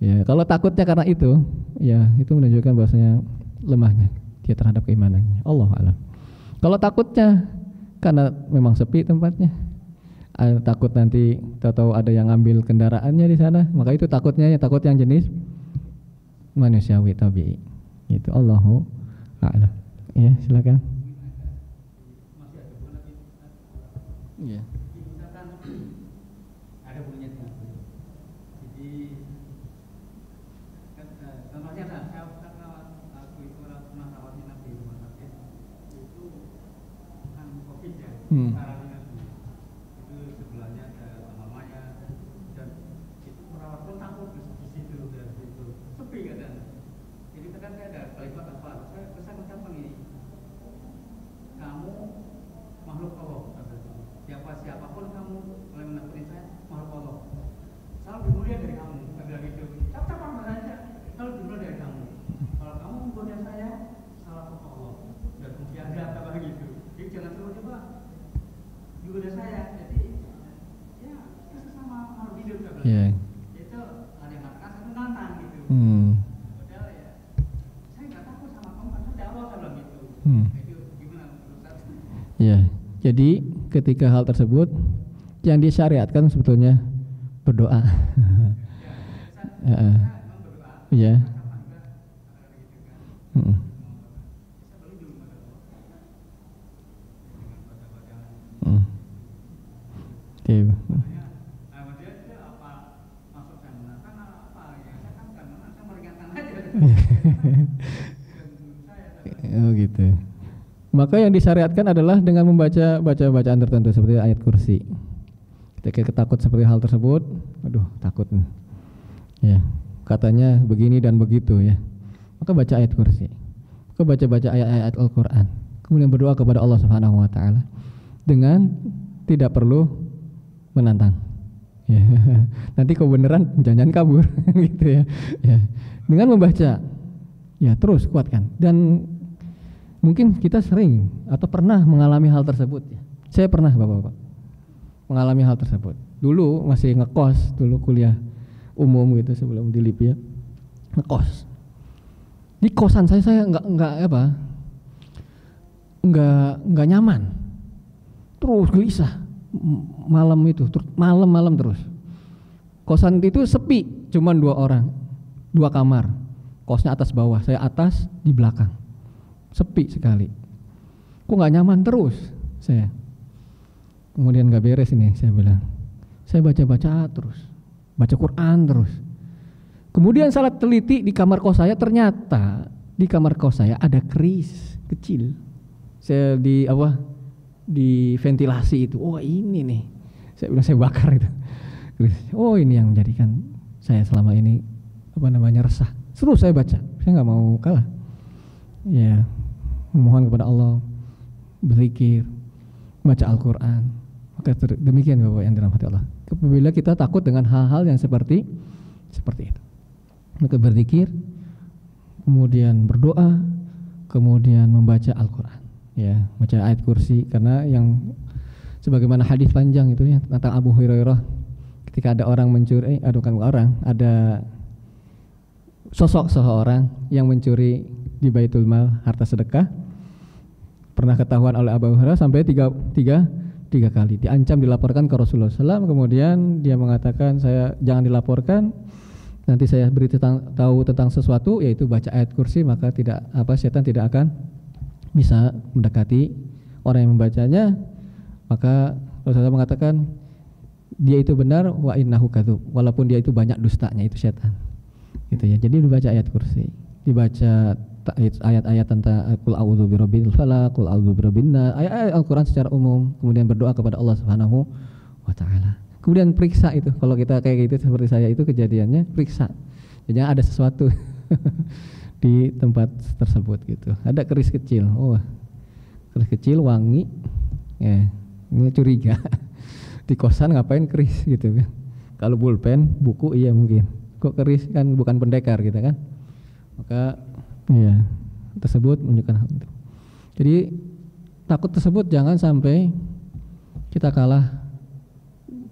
Ya, kalau takutnya karena itu, ya itu menunjukkan bahwasanya lemahnya dia terhadap keimanannya. Allah alam. Kalau takutnya karena memang sepi tempatnya, takut nanti tahu-tahu ada yang ngambil kendaraannya di sana, maka itu takutnya ya takut yang jenis manusiawi tabii. Itu Allahu a'lam. Ya, silakan. Ya. Ada bunyinya. Jadi contohnya karena aku itu pernah rawatnya Nabi di rumah sakit itu kan COVID ya, karantina itu sebelahnya ada mamanya dan itu perawat pun takut di situ dan itu sepi kadang. Jadi kadang saya ada kalimat apa, saya pesan ucapan ini, kamu makhluk Allah, siapapun kamu boleh menakutin saya makhluk Allah. Saya lebih mulia dari kamu, saya bilang gitu. Cap-capan saja, saya lebih mulia dari kamu. Kalau kamu menggoda saya, salah kepada Allah. Dan kemudian ada apa gitu. Jadi jangan coba-coba menggoda saya. Jadi ya kita sesama makhluk hidup saya bilang. Yeah. Itu ada yang mengatakan saya menantang gitu. Padahal ya saya nggak takut sama kamu, karena ada Allah, saya bilang gitu. Itu gimana menurut saya? Ya, jadi ketika hal tersebut yang disyariatkan sebetulnya berdoa. Ya. Oke. Oh gitu. Maka yang disyariatkan adalah dengan membaca bacaan tertentu seperti ayat kursi. Ketika takut seperti hal tersebut, aduh takut nih. Ya, katanya begini dan begitu ya. Maka baca ayat kursi. Maka baca ayat-ayat Al-Qur'an. Kemudian berdoa kepada Allah Subhanahu wa taala dengan tidak perlu menantang. Ya. Nanti kau beneran jangan kabur gitu ya. Ya. Dengan membaca ya terus kuatkan dan mungkin kita sering atau pernah mengalami hal tersebut ya. Saya pernah Bapak-bapak mengalami hal tersebut. Dulu masih ngekos, dulu kuliah umum gitu sebelum di Libya. Ngekos. Di kosan saya enggak nyaman. Terus gelisah. Malam itu, malam terus. Kosan itu sepi, cuman 2 orang. 2 kamar. Kosnya atas bawah, saya atas di belakang. Sepi sekali. Kok nggak nyaman terus saya. Kemudian nggak beres ini, saya bilang. Saya baca terus, baca Quran terus. Kemudian salah teliti di kamar kos saya, ternyata di kamar kos saya ada keris kecil. Saya di ventilasi itu. Oh ini nih. Saya bilang saya bakar itu. Oh ini yang menjadikan saya selama ini resah. Terus saya baca. Saya nggak mau kalah. Ya. Memohon kepada Allah, berzikir, baca Al-Quran. Maka demikian Bapak yang dirahmati Allah. Apabila kita takut dengan hal-hal yang seperti itu, maka berzikir, kemudian berdoa, kemudian membaca Al-Quran. Ya, baca ayat kursi, karena yang sebagaimana hadis panjang itu ya tentang Abu Hurairah, ketika ada orang mencuri, ada sosok seseorang yang mencuri di Baitul Mal harta sedekah, pernah ketahuan oleh Abu Hurairah sampai tiga kali diancam dilaporkan ke Rasulullah SAW. Kemudian dia mengatakan, saya jangan dilaporkan, nanti saya tahu tentang sesuatu, yaitu baca ayat kursi, maka setan tidak akan bisa mendekati orang yang membacanya. Maka Rasulullah mengatakan dia itu benar, wa innahu kadzub, walaupun dia itu banyak dustanya, itu setan. Gitu ya. Jadi dibaca ayat kursi, dibaca ayat-ayat tentang qul a'udzu birabbil falaq, qul a'udzu birabbin nas, ayat Al-Qur'an secara umum, kemudian berdoa kepada Allah Subhanahu wa taala. Kemudian periksa itu, kalau kita kayak gitu seperti saya itu kejadiannya, periksa. Jangan ada sesuatu di tempat tersebut gitu. Ada keris kecil. Oh. Keris kecil wangi. Ya, ini curiga. Di kosan ngapain keris gitu kan. Kalau pulpen, buku iya mungkin. Kok keris kan bukan pendekar gitu kan. Maka iya, tersebut menunjukkan hal itu. Jadi takut tersebut jangan sampai kita kalah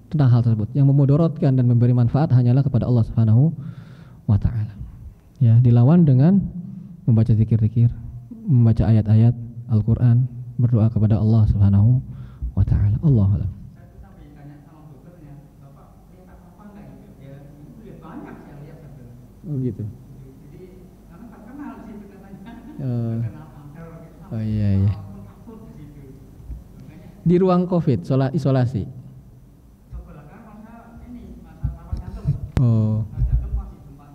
tentang hal tersebut. Yang memudorotkan dan memberi manfaat hanyalah kepada Allah Subhanahu wa ta'ala. Ya, dilawan dengan membaca zikir-zikir, membaca ayat-ayat Al-Qur'an, berdoa kepada Allah Subhanahu wa ta'ala. Allahu a'lam. Saya tuh sampai tanya sama dokternya, Bapak lihat apa enggak itu? Ya, itu lihat banyak saya lihat sampai. Oh gitu. Jadi karena tak kenal sih itu katanya. Kenal kanker gitu. Oh iya iya. Takut di situ. Makanya Di ruang Covid, isolasi. kebelakang masa ini masa rawat jantung. Oh. Rawat jantung masih cuma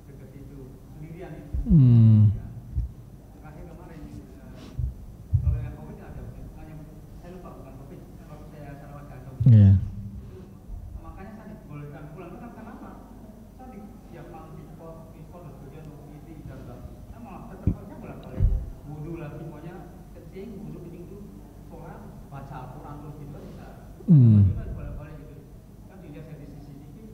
dekat itu sendirian itu. Terakhir kemarin kalau yang COVID ada, hanya saya lupa bukan COVID, kalau saya rawat jantung. Iya. Makanya saya dibolehkan pulang kan kenapa? Saya tiap malam di pos kemudian itu dan saya malah tetap aja bolak-balik wudu lagi pokoknya kencing wudu itu sholat baca Al-Quran terus gitu kan bisa. Juga bolak-balik gitu. Kan dilihat dari sisi ini,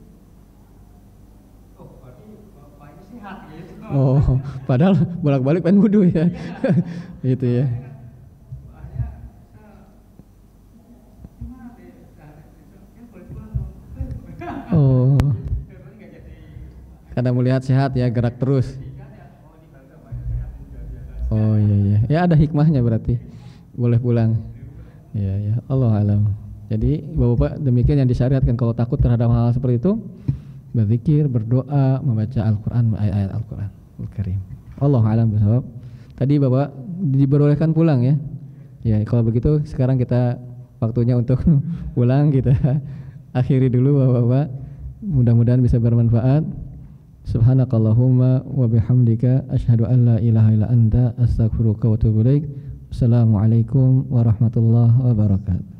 oh berarti bapak ini sehat gitu. Oh, padahal bolak-balik pengen wudu ya. Gitu ya. Makanya gimana deh? Kan boleh pulang dong. Oh, Terus nggak jadi. karena melihat sehat ya, gerak terus. Oh iya iya. Ya ada hikmahnya berarti. Boleh pulang. Iya ya. Allah alam. Jadi Bapak-bapak demikian yang disyariatkan kalau takut terhadap hal seperti itu, berzikir, berdoa, membaca Al-Qur'an, ayat-ayat Al-Qur'an Al-Karim. Allah alam bisawab. Tadi Bapak diperbolehkan pulang ya. Ya, kalau begitu sekarang kita waktunya untuk pulang, kita akhiri dulu Bapak-bapak. Mudah-mudahan bisa bermanfaat. Subhanakallahumma wa bihamdika asyhadu an la ilaha illa anta astaghfiruka wa atubu ilaik. Assalamualaikum warahmatullahi wabarakatuh.